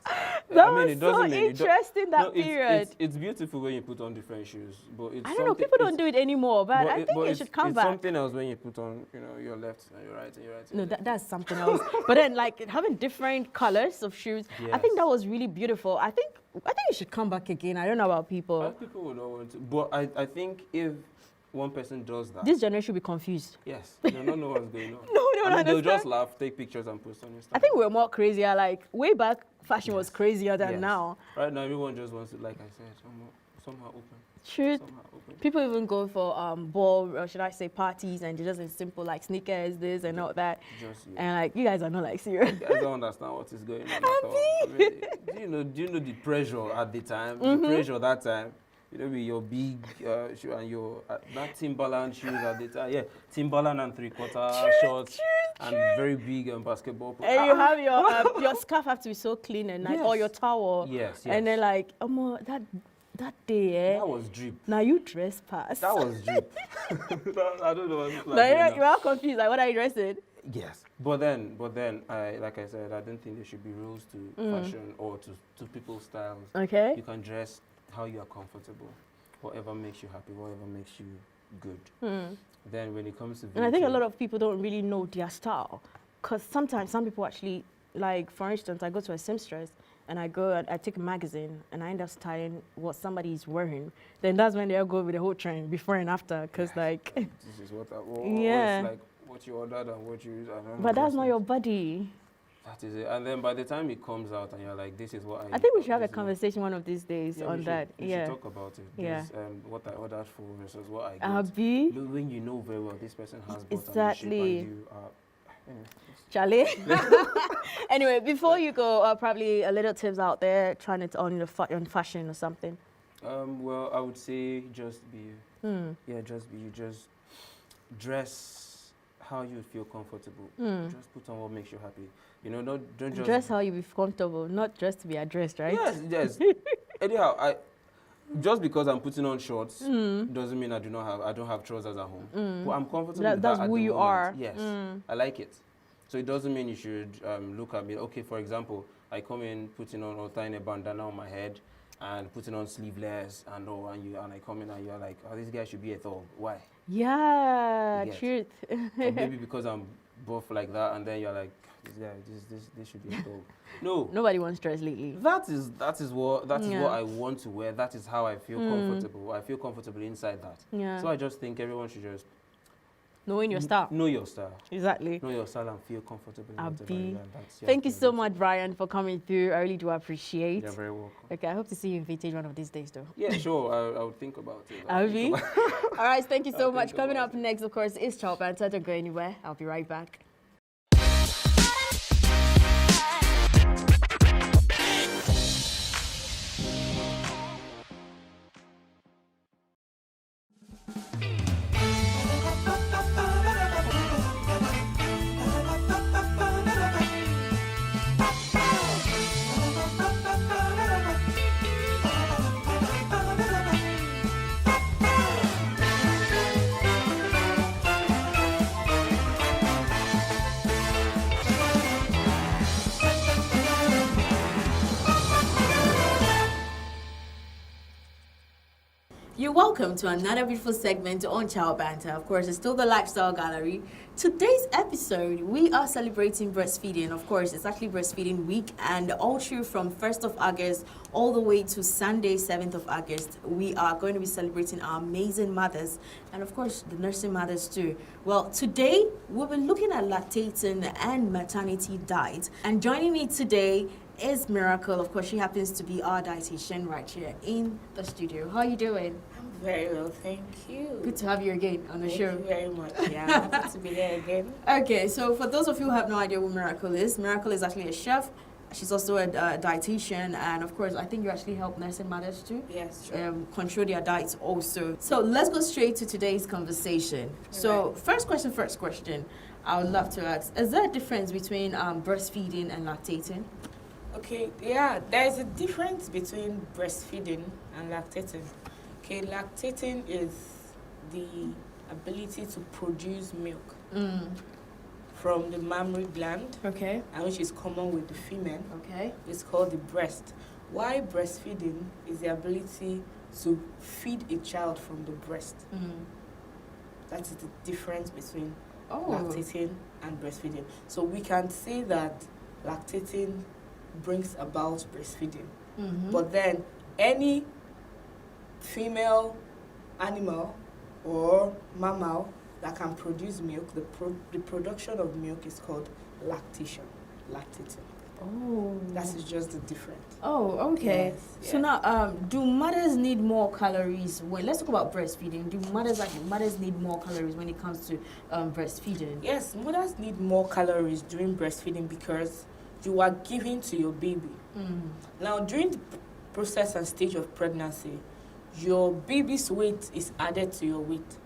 That I mean, was it doesn't so mean it do- interesting, that No, it's- period. It's beautiful when you put on different shoes, but it's I don't know, something- people don't it's- do it anymore, but I it- think it it's- should come it's back. something else when you put on, your left and your right and your right. And No, your left. that's something else. But then, like, having different colors of shoes, I think Yes. that was really beautiful. I think it should come back again. I don't know about people. People would not want to, but I think if one person does that, This generation will be confused. yes, they'll not know what's going on. No, they don't They'll understand. just laugh, take pictures, and post on Instagram. I think we're more crazier. Like, way back, fashion was Yes. crazier than Yes. now. Right now, everyone just wants to, like I said, somehow open. Truth. Somehow open. People even go for ball, or should I say parties, and they're just in simple, like, sneakers, this and all that. Just you. And, like, you guys are not, like, serious. You guys don't understand what is going on at all. I mean, do you know the pressure at the time? The pressure that time. With your big shoe and your that Timberland shoes at the time. Yeah, Timberland and three-quarter shorts and very big basketball. And you have your scarf have to be so clean and nice, or Yes. your towel. Yes, And then, yes. like, that day, eh? That was drip. Now you dress past. That was drip. I don't know what it's like. Now right you're all confused. Like, what are you dressing? Yes, but then, like I said, I don't think there should be rules to fashion or to people's styles. Okay. You can dress how you are comfortable, whatever makes you happy, whatever makes you good. Then when it comes to And I think a vintage- lot of people don't really know their style. Because sometimes some people actually, like, for instance, I go to a seamstress and I take a magazine and I end up styling what somebody's wearing. Then that's when they'll go with the whole trend, before and after. Because, like, this is what Yeah. it's like what you ordered and what you use. I don't know but that's those not things. your body. That is it. And then by the time it comes out and you're like, this is what I think we should have a this is what- conversation one of these days Yeah, on we that. should, we should talk about it. Yeah. This, what I ordered for versus what I get. Abi, When you know very well this person has bought Exactly. and you are. Anyway, Charlie. Anyway, before you go, probably a little tips out there trying it on fashion or something. well, I would say just be Yeah, you just dress how you feel comfortable. Just put on what makes you happy. You know, don't just Dress how you be comfortable, not dress to be addressed, right? Yes. Anyhow, just because I'm putting on shorts doesn't mean I don't have trousers at home. But I'm comfortable with that That's at who the you moment. are. Yes, I like it. So it doesn't mean you should look at me. Okay, for example, I come in putting on or tying a bandana on my head and putting on sleeveless and all, and I come in and you're like, oh, this guy should be a thug. Why? Yeah, You get. truth. Or maybe because I'm buff like that, and then you're like, this guy, this should be a dog. No. Nobody wants dress lately. That is what I want to wear. That is how I feel comfortable. I feel comfortable inside that. Yeah. So I just think everyone should just Knowing your style. know your style. Exactly. Know your style and feel comfortable in whatever you are. Thank you so much, Brian, for coming through. I really do appreciate. You're very welcome. Okay, I hope to see you in Vintage one of these days, though. Yeah, sure. I would think about it. I'll be. All right, thank you so I'll much. think Coming about up next, of course, is Child Banter. Don't go anywhere. I'll be right back. You're welcome to another beautiful segment on Child Banter. Of course, it's still the Lifestyle Gallery. Today's episode, we are celebrating breastfeeding. Of course, it's actually breastfeeding week, and all through from 1st of August all the way to Sunday, 7th of August, we are going to be celebrating our amazing mothers, and of course, the nursing mothers too. Well, today, we'll be looking at lactating and maternity diet. And joining me today is Miracle. Of course, she happens to be our dietitian right here in the studio. How are you doing? I'm very well, thank you. Good to have you again on the show. Thank you very much. Yeah, I'm happy to be here again. Okay, so for those of you who have no idea who Miracle is actually a chef. She's also a dietitian, and of course, I think you actually help nursing mothers too. Yes, sure. Control their diets also. So let's go straight to today's conversation. So first question, I would love to ask: is there a difference between breastfeeding and lactating? Okay, yeah, there's a difference between breastfeeding and lactating. Okay, lactating is the ability to produce milk from the mammary gland, Okay. and which is common with the female. Okay. It's called the breast. Why breastfeeding is the ability to feed a child from the breast. That is the difference between lactating and breastfeeding. So we can say that lactating brings about breastfeeding. But then any female animal or mammal that can produce milk, the production of milk is called lactation, lactating. Oh. That is just the difference. Oh, okay. Yes, So yeah. now, do mothers need more calories when? Let's talk about breastfeeding. Do mothers need more calories when it comes to breastfeeding? Yes, mothers need more calories during breastfeeding because you are giving to your baby. Now, during the process and stage of pregnancy, your baby's weight is added to your weight.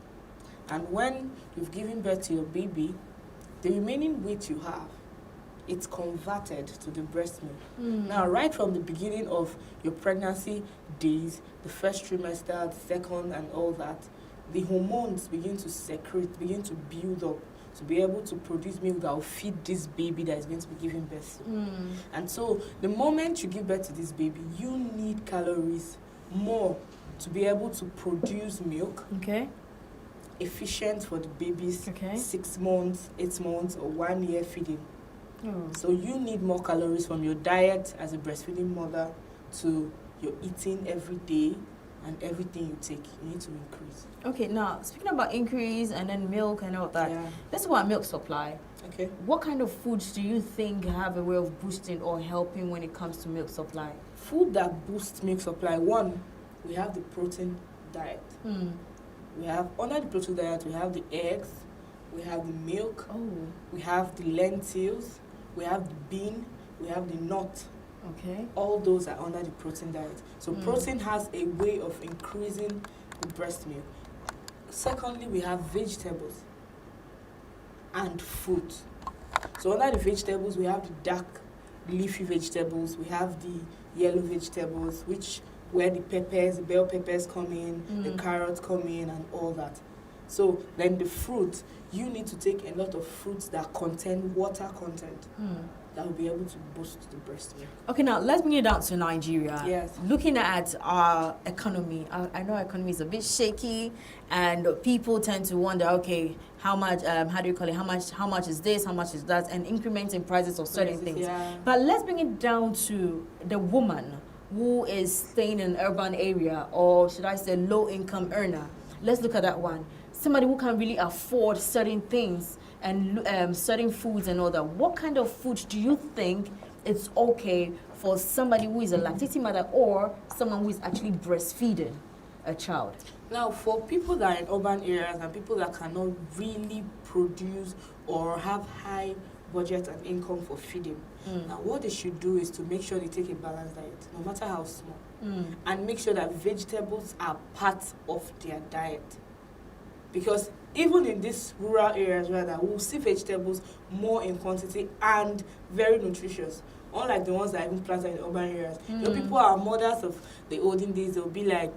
And when you've given birth to your baby, the remaining weight you have, it's converted to the breast milk. Now, right from the beginning of your pregnancy days, the first trimester, the second, and all that, the hormones begin to secrete, begin to build up to be able to produce milk that will feed this baby that is going to be giving birth to. And so, the moment you give birth to this baby, you need calories more to be able to produce milk Okay. efficient for the baby's Okay. 6 months, 8 months, or 1 year feeding. Oh. So you need more calories from your diet as a breastfeeding mother to your eating every day and everything you take. You need to increase. Okay, now speaking about increase and then milk and all that, Yeah. let's talk about milk supply. Okay. What kind of foods do you think have a way of boosting or helping when it comes to milk supply? Food that boosts milk supply. One, we have the protein diet. We have, under the protein diet, we have the eggs, we have the milk, Oh, we have the lentils, we have the bean, we have the nut. okay. All those are under the protein diet. So protein has a way of increasing the breast milk. Secondly, we have vegetables and fruit. So under the vegetables, we have the dark leafy vegetables, we have the yellow vegetables, where the peppers, the bell peppers come in, the carrots come in, and all that. So then the fruit, you need to take a lot of fruits that contain water content that will be able to boost the breast milk. Okay, now let's bring it down to Nigeria. Yes. Looking at our economy, I know our economy is a bit shaky, and people tend to wonder, okay, how much? How do you call it? How much is this? How much is that? And incrementing prices of certain things. Yeah. But let's bring it down to the woman who is staying in an urban area, or should I say, low-income earner. Let's look at that one. Somebody who can really afford certain things and certain foods and all that. What kind of food do you think it's okay for somebody who is a lactating mother or someone who is actually breastfeeding a child? Now, for people that are in urban areas and people that cannot really produce or have high budget and income for feeding, now what they should do is to make sure they take a balanced diet, no matter how small, and make sure that vegetables are part of their diet. Because even in these rural areas, rather, we'll see vegetables more in quantity and very nutritious, unlike the ones that are even planted in urban areas. You know, people are mothers of the olden days. They'll be like,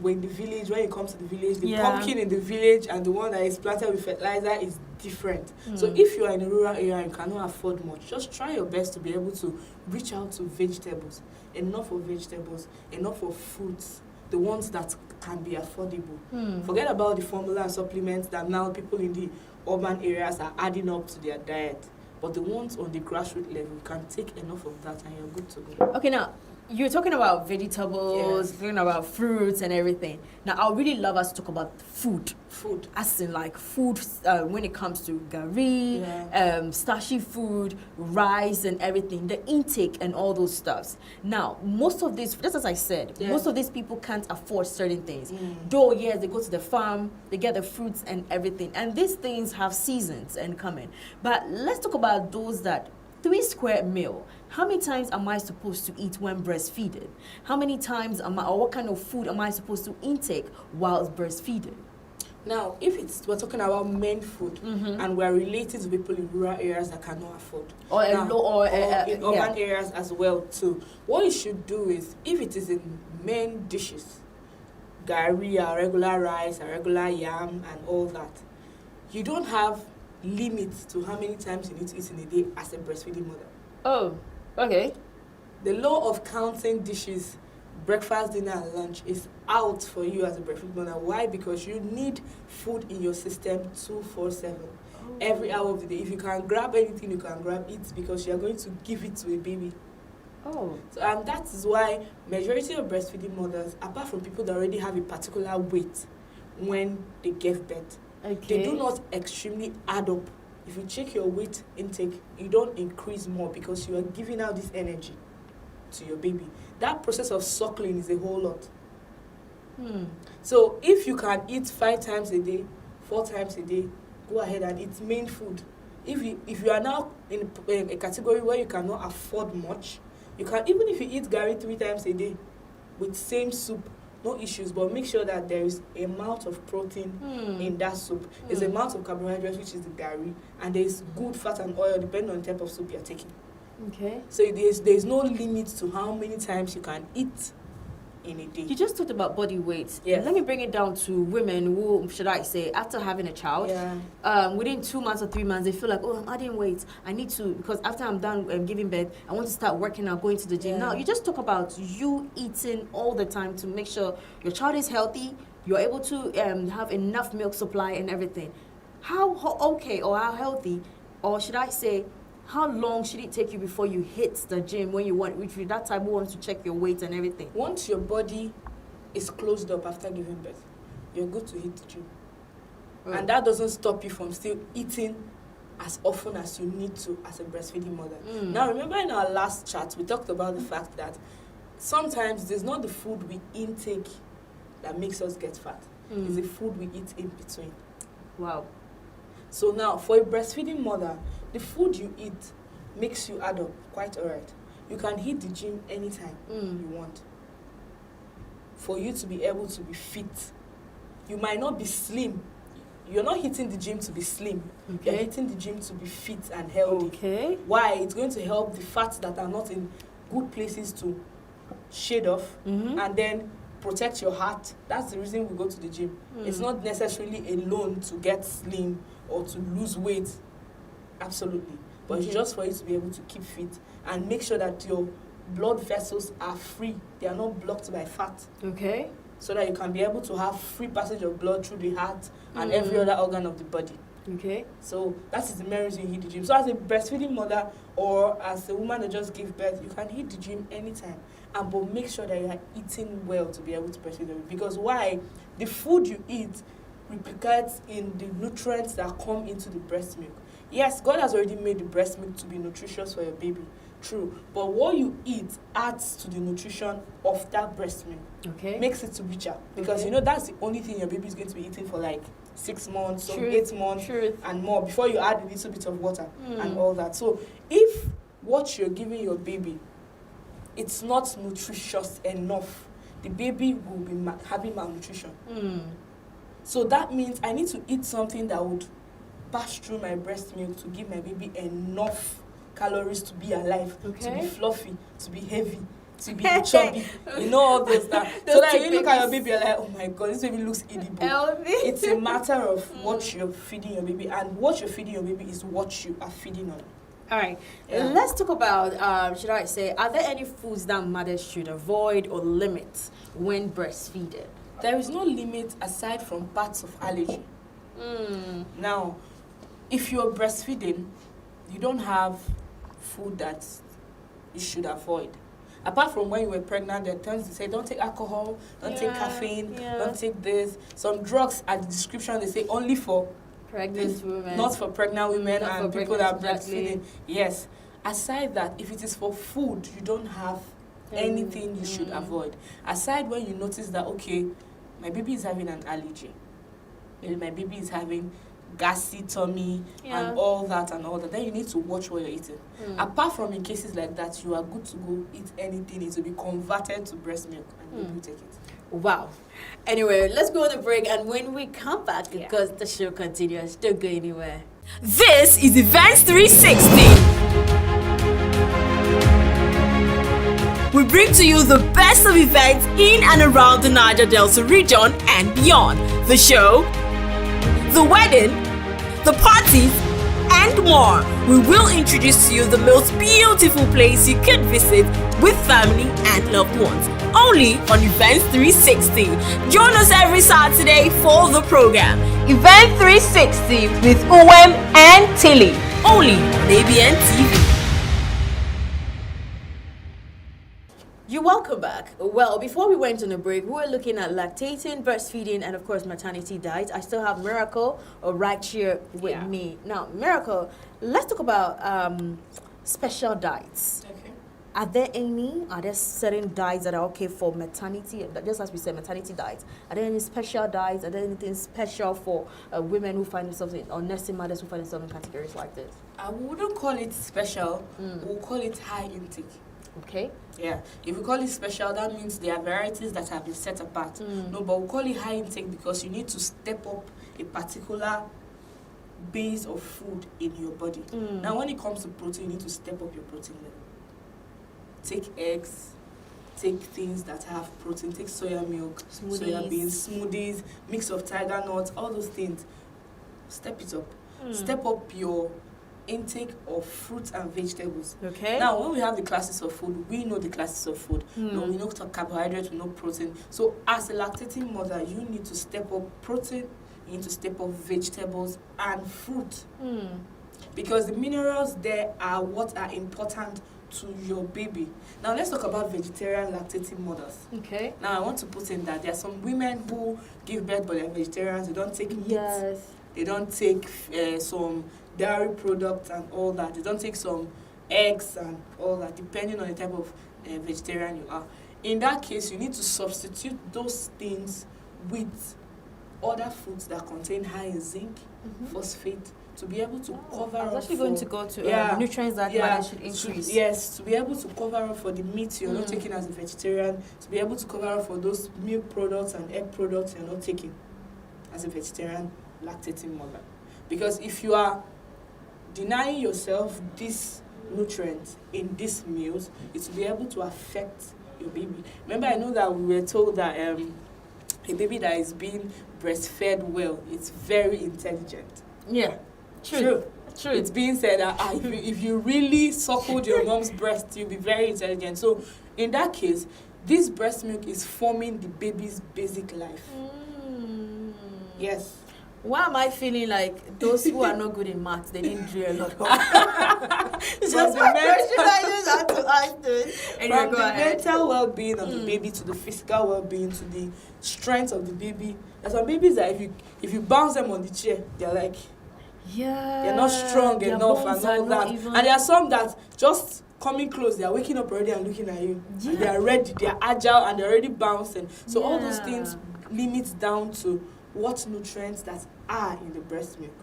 when you come to the village, the pumpkin in the village and the one that is planted with fertilizer is different. So if you are in a rural area and cannot afford much, just try your best to be able to reach out to vegetables. Enough of vegetables, enough of fruits, the ones that can be affordable. Forget about the formula and supplements that now people in the urban areas are adding up to their diet. But the ones on the grassroots level, you can take enough of that and you're good to go. Okay, now, you're talking about vegetables, talking about fruits and everything. Now, I would really love us to talk about food. Food. As in, like, food when it comes to gari, starchy food, rice and everything, the intake and all those stuffs. Now, most of this, just as I said, most of these people can't afford certain things. Though, yes, they go to the farm, they get the fruits and everything. And these things have seasons and coming. But let's talk about those that 3 square meal. How many times am I supposed to eat when breastfeeding? How many times or what kind of food am I supposed to intake while breastfeeding? Now, if we're talking about men food and we're related to people in rural areas that cannot afford, or in urban areas as well too, what you should do is, if it is in main dishes, gari, a regular rice, a regular yam, and all that, you don't have limits to how many times you need to eat in a day as a breastfeeding mother. Oh, okay. The law of counting dishes, breakfast, dinner, and lunch is out for you as a breastfeeding mother. Why? Because you need food in your system 24/7. Every hour of the day. If you can grab anything, you can grab it because you are going to give it to a baby. Oh. So, and that is why majority of breastfeeding mothers, apart from people that already have a particular weight when they gave birth, they do not extremely add up. If you check your weight intake, you don't increase more because you are giving out this energy to your baby. That process of suckling is a whole lot. So if you can eat 5 times a day, 4 times a day, go ahead and eat main food. If you are now in a category where you cannot afford much, you can, even if you eat gari 3 times a day with same soup, no issues, but make sure that there is a amount of protein in that soup. There's a amount of carbohydrates, which is the gari, and there's good fat and oil depending on the type of soup you're taking. Okay. So there's no limit to how many times you can eat in a day. You just talked about body weight. Yes. Let me bring it down to women who, should I say, after having a child, within 2 months or 3 months, they feel like, oh, I'm adding weight. I need to, because after I'm done giving birth, I want to start working out, going to the gym. Now, you just talk about you eating all the time to make sure your child is healthy, you're able to have enough milk supply and everything. How okay or how healthy, or should I say, how long should it take you before you hit the gym when you want, if you that time who wants to check your weight and everything? Once your body is closed up after giving birth, you're good to hit the gym. And that doesn't stop you from still eating as often as you need to as a breastfeeding mother. Now, remember in our last chat, we talked about the fact that sometimes there's not the food we intake that makes us get fat. It's the food we eat in between. Wow. So now, for a breastfeeding mother, the food you eat makes you add up quite all right. You can hit the gym anytime you want. For you to be able to be fit you might not be slim. You're not hitting the gym to be slim. Okay. You're hitting the gym to be fit and healthy. Okay. Why? It's going to help the fats that are not in good places to shade off, and then protect your heart. That's the reason we go to the gym. It's not necessarily alone to get slim or to lose weight. Absolutely. But it's just for you to be able to keep fit and make sure that your blood vessels are free. They are not blocked by fat. Okay. So that you can be able to have free passage of blood through the heart and every other organ of the body. Okay. So that is the main reason you hit the gym. So as a breastfeeding mother or as a woman that just gave birth, you can hit the gym anytime. But make sure that you are eating well to be able to breastfeed them. Because why? The food you eat replicates in the nutrients that come into the breast milk. Yes, God has already made the breast milk to be nutritious for your baby. True. But what you eat adds to the nutrition of that breast milk. Okay. Makes it to richer. Because you know that's the only thing your baby is going to be eating for like 6 months or 8 months and more before you add a little bit of water and all that. So if what you're giving your baby, it's not nutritious enough, the baby will be having malnutrition. So that means I need to eat something that would pass through my breast milk to give my baby enough calories to be alive, to be fluffy, to be heavy, to be chubby. You know all those stuff. So that you look at your baby, you're like, oh my God, this baby looks edible. It's a matter of what you're feeding your baby, and what you're feeding your baby is what you are feeding on. All right. Let's talk about, should I say, are there any foods that mothers should avoid or limit when breastfeeding? There is no limit aside from parts of allergy. Now, if you're breastfeeding, you don't have food that you should avoid. Apart from when you were pregnant, there are times they say, don't take alcohol, don't take caffeine, don't take this. Some drugs at the description, they say only for pregnant women. Not for pregnant women Not and for people that are breastfeeding. breastfeeding. Yes. Aside that, if it is for food, you don't have anything you should avoid. Aside when you notice that, okay, my baby is having an allergy. Maybe my baby is having gassy tummy and all that, then you need to watch what you're eating. Apart from in cases like that, you are good to go eat anything. It will be converted to breast milk and you take it. Wow. Anyway, let's go on a break, and when we come back, because the show continues, don't go anywhere. This is Events 360. We bring to you the best of events in and around the Niger Delta region and beyond. The show, the wedding, the parties, and more. We will introduce to you the most beautiful place you could visit with family and loved ones. Only on Events 360. Join us every Saturday for the program. Event 360 with Uwem and Tilly. Only on ABN TV. You're welcome back. Well, before we went on a break, we were looking at lactating, breastfeeding, and of course maternity diets. I still have Miracle right here with me. Now, Miracle, let's talk about special diets. Okay. Are there any? Are there certain diets that are okay for maternity? Just as we said, maternity diets. Are there any special diets? Are there anything special for women who find themselves in, or nursing mothers who find themselves in categories like this? I wouldn't call it special. We'll call it high intake. Okay. Yeah. If we call it special, that means there are varieties that have been set apart. No, but we call it high intake because you need to step up a particular base of food in your body. Now, when it comes to protein, you need to step up your protein level. Take eggs, take things that have protein, take soya milk, soya beans, smoothies, mix of tiger nuts, all those things. Step it up. Step up your intake of fruits and vegetables. Okay. Now, when we have the classes of food, we know the classes of food. No, we know carbohydrates, we know protein. So, as a lactating mother, you need to step up protein, you need to step up vegetables and fruit. Because the minerals there are what are important to your baby. Now, let's talk about vegetarian lactating mothers. Okay. Now, I want to put in that there are some women who give birth but they're vegetarians. They don't take meat. Yes. They don't take some dairy products and all that. They don't take some eggs and all that, depending on the type of vegetarian you are. In that case, you need to substitute those things with other foods that contain high in zinc, phosphate, to be able to cover up. I was actually going to go to nutrients that mothers should increase. Yes, to be able to cover up for the meat you're not taking as a vegetarian, to be able to cover up for those milk products and egg products you're not taking. as a vegetarian lactating mother. Because if you are denying yourself these nutrients in these meals, it will be able to affect your baby. Remember, I know that we were told that a baby that is being breastfed well is very intelligent. Yeah. True. It's being said that if you really suckled your mom's breast, you'll be very intelligent. So in that case, this breast milk is forming the baby's basic life. Yes. Why am I feeling like those who are not good in maths, they didn't do a lot of It's just the my question I just had to ask this. Anyway, from go the ahead. mental well-being of the baby to the physical well-being to the strength of the baby. There's some babies that if you bounce them on the chair, they're like, they're not strong their enough bones and all are not that. even- And there are some that just coming close, they are waking up already and looking at you. Yeah. And they are ready, they are agile and they're already bouncing. So all those Yeah. things limits down to what nutrients that are in the breast milk.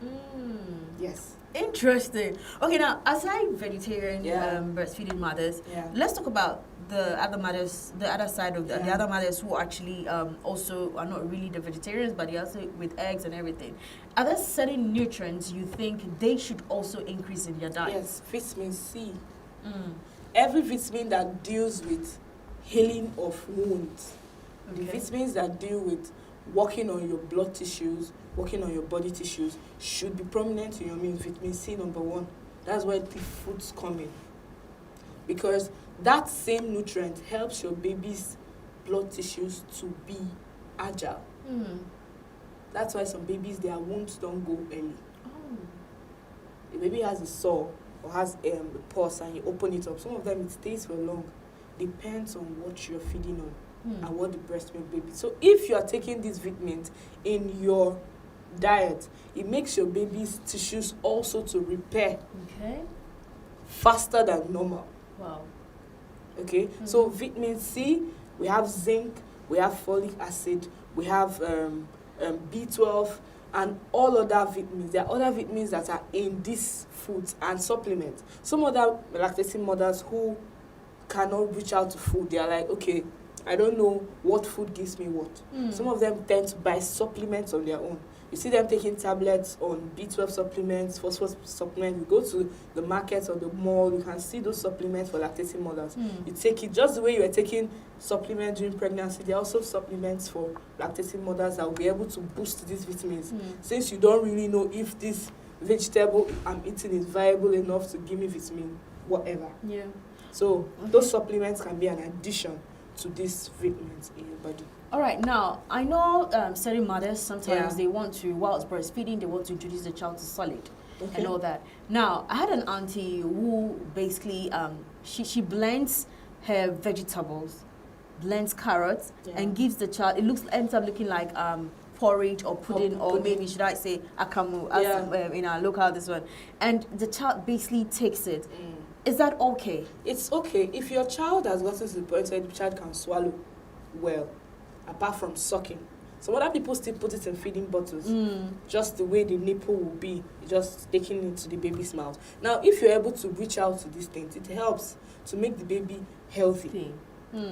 Yes. Interesting. Okay, now aside vegetarian Yeah. breastfeeding mothers, Yeah. let's talk about the other mothers, the other side of the Yeah. other mothers who actually also are not really the vegetarians, but they also with eggs and everything. Are there certain nutrients you think they should also increase in their diet? Yes, vitamin C. Every vitamin that deals with healing of wounds, the Okay. vitamins that deal with working on your blood tissues, working on your body tissues, should be prominent in your meals. Vitamin C number 1. That's where the fruits come in. Because that same nutrient helps your baby's blood tissues to be agile. That's why some babies, their wounds don't go early. The baby has a sore or has a pus and you open it up. Some of them, it stays for long. Depends on what you're feeding on and what the breast milk baby. So if you are taking these vitamins in your diet, it makes your baby's tissues also to repair Okay. faster than normal. Wow. Okay, so vitamin C, we have zinc, we have folic acid, we have B12, and all other vitamins. There are other vitamins that are in these foods and supplements. Some other lactating mothers who cannot reach out to food, they are like, okay, I don't know what food gives me what. Some of them tend to buy supplements on their own. You see them taking tablets on B12 supplements, phosphorus supplements. You go to the market or the mall, you can see those supplements for lactating mothers. You take it just the way you are taking supplements during pregnancy. There are also supplements for lactating mothers that will be able to boost these vitamins. Since you don't really know if this vegetable I'm eating is viable enough to give me vitamin whatever. Yeah. So those supplements can be an addition to these vitamins in your body. All right, now, I know certain mothers, sometimes Yeah. they want to, whilst breastfeeding, they want to introduce the child to solid Okay. and all that. Now, I had an auntie who basically, she blends her vegetables, blends carrots, Yeah. and gives the child, ends up looking like porridge or pudding, or pudding. maybe, should I say, akamu, Yeah. in our local, this one. And the child basically takes it. Is that okay? It's okay if your child has gotten to the point where the child can swallow well, apart from sucking. Some other people still put it in feeding bottles, just the way the nipple will be, just taking it to the baby's mouth. Now, if you're able to reach out to these things, it helps to make the baby healthy,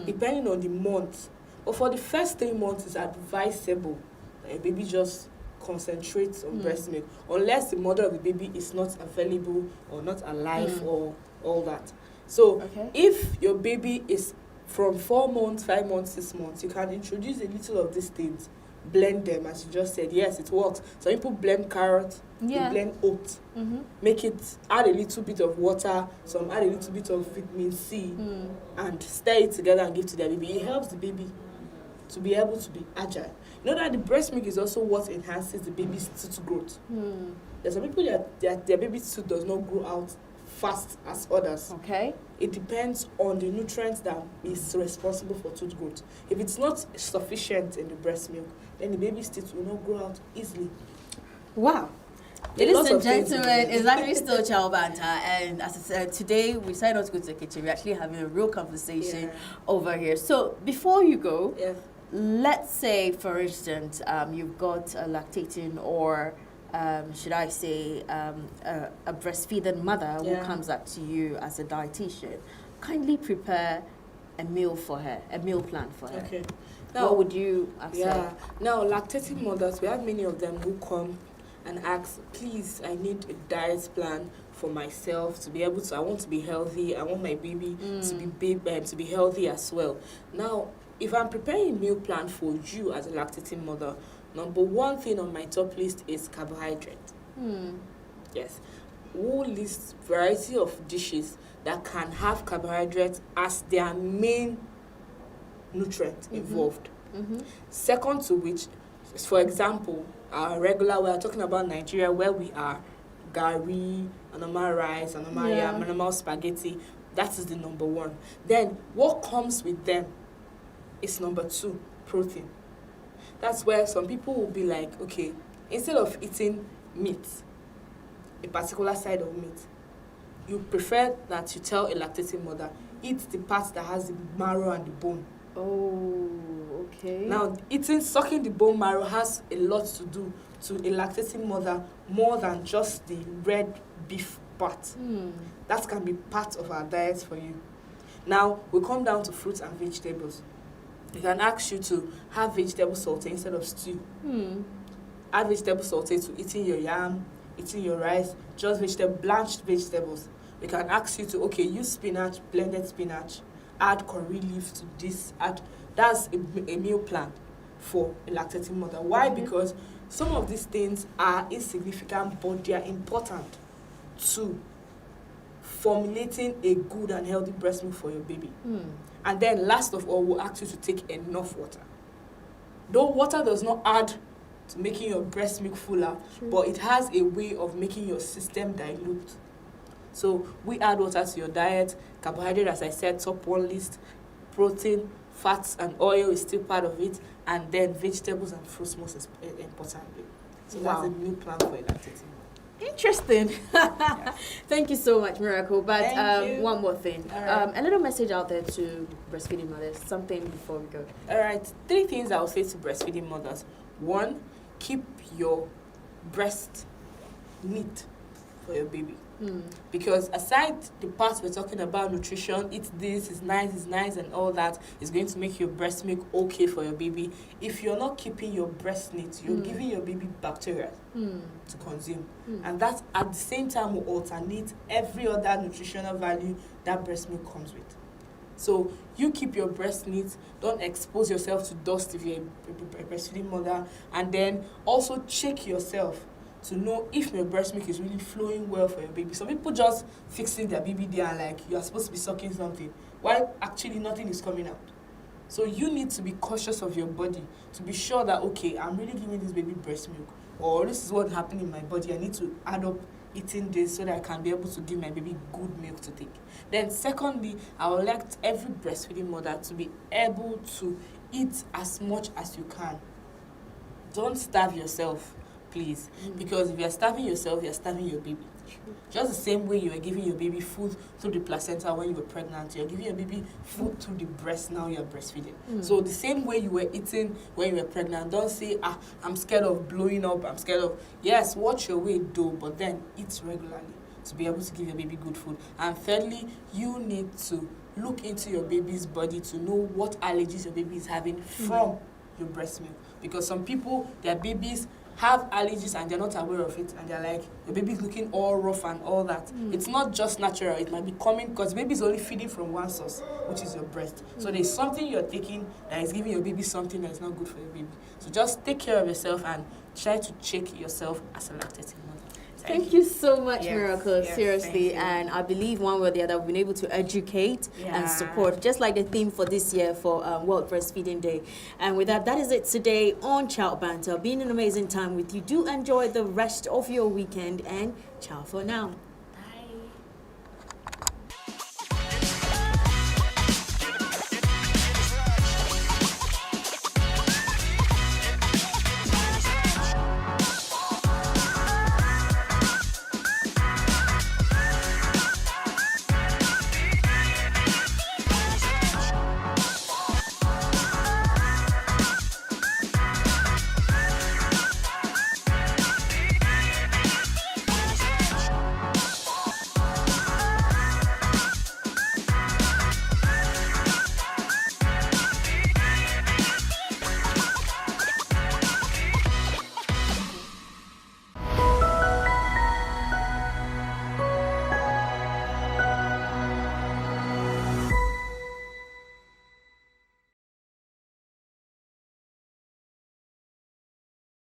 depending on the month. But for the first 3 months, it's advisable that a baby just concentrates on breast milk, unless the mother of the baby is not available or not alive or all that. So Okay. if your baby is from 4 months, 5 months, 6 months, you can introduce a little of these things, blend them, as you just said. Yes, it works. Some people blend carrot, Yeah. they blend oat, make it, add a little bit of water, some add a little bit of vitamin C, and stir it together and give to their baby. It helps the baby to be able to be agile. You know that the breast milk is also what enhances the baby's tooth growth. There's some people that their baby's tooth does not grow out fast as others. Okay. It depends on the nutrients that is responsible for tooth growth. If it's not sufficient in the breast milk, then the baby's teeth will not grow out easily. Wow. There are Ladies lots and of things in gentlemen, there. it's actually still Child Banter, and as I said, today we decided not to go to the kitchen. We're actually having a real conversation Yeah. over here. So before you go, Yeah. let's say, for instance, you've got a lactating or should I say a breastfeeding mother who Yeah. comes up to you as a dietitian. Kindly prepare a meal for her, a meal plan for her. Okay. what would you have Yeah. said? Now, lactating mothers, we have many of them who come and ask, please, I need a diet plan for myself to be able to, I want to be healthy, I want my baby to be healthy as well. Now, if I'm preparing a meal plan for you as a lactating mother, number one thing on my top list is carbohydrate. Yes. We'll list variety of dishes that can have carbohydrates as their main nutrient involved. Second to which, for example, our regular, we are talking about Nigeria where we are gari, normal rice, normal yam, normal spaghetti. That is the number one. Then what comes with them is number two, protein. That's where some people will be like, okay, instead of eating meat, a particular side of meat, you prefer that you tell a lactating mother, eat the part that has the marrow and the bone. Oh, okay. Now, sucking the bone marrow has a lot to do to a lactating mother more than just the red beef part. That can be part of our diet for you. Now, we come down to fruits and vegetables. We can ask you to have vegetable saute instead of stew. Add vegetable saute to eating your yam, eating your rice, just blanched vegetables. We can ask you to, okay, use spinach, blended spinach, add curry leaf to this, that's a meal plan for a lactating mother. Why? Because some of these things are insignificant, but they are important to formulating a good and healthy breast milk for your baby. And then last of all, we'll ask you to take enough water. Though water does not add to making your breast milk fuller, but it has a way of making your system dilute. So we add water to your diet. Carbohydrate, as I said, top one list. Protein, fats, and oil is still part of it. And then vegetables and fruits most importantly. So that's a meal plan for a lactating. Interesting. Thank you so much, Miracle. But one more thing. Right. A little message out there to breastfeeding mothers. Something before we go. All right. 3 things I will say to breastfeeding mothers. 1, keep your breast neat for your baby. Because aside the parts we're talking about, nutrition, eat this, is nice and all that, is going to make your breast milk okay for your baby. If you're not keeping your breast neat, you're giving your baby bacteria to consume. And that at the same time will alternate every other nutritional value that breast milk comes with. So you keep your breast neat, don't expose yourself to dust if you're a breastfeeding mother, and then also check yourself to know if your breast milk is really flowing well for your baby. Some people just fixing their baby there and like, you are supposed to be sucking something, while actually nothing is coming out. So you need to be cautious of your body to be sure that, okay, I'm really giving this baby breast milk, or this is what happened in my body. I need to add up eating this so that I can be able to give my baby good milk to take. Then secondly, I would like every breastfeeding mother to be able to eat as much as you can. Don't starve yourself, please. Because if you're starving yourself, you're starving your baby. Just the same way you were giving your baby food through the placenta when you were pregnant, you're giving your baby food through the breast now you're breastfeeding. So the same way you were eating when you were pregnant, don't say, I'm scared of blowing up, I'm scared of... Yes, watch your weight though, but then eat regularly to be able to give your baby good food. And thirdly, you need to look into your baby's body to know what allergies your baby is having from your breast milk. Because some people, their babies have allergies and they're not aware of it, and they're like, your baby's looking all rough and all that. It's not just natural, it might be coming because baby's only feeding from one source, which is your breast. So there's something you're taking that is giving your baby something that is not good for your baby. So just take care of yourself and try to check yourself as a lactating mother. Thank you so much, Miracle. Yes, Seriously, and I believe one way or the other we've been able to educate and support, just like the theme for this year for World Breastfeeding Day. And with that, that is it today on Child Banter. Been an amazing time with you. Do enjoy the rest of your weekend, and ciao for now.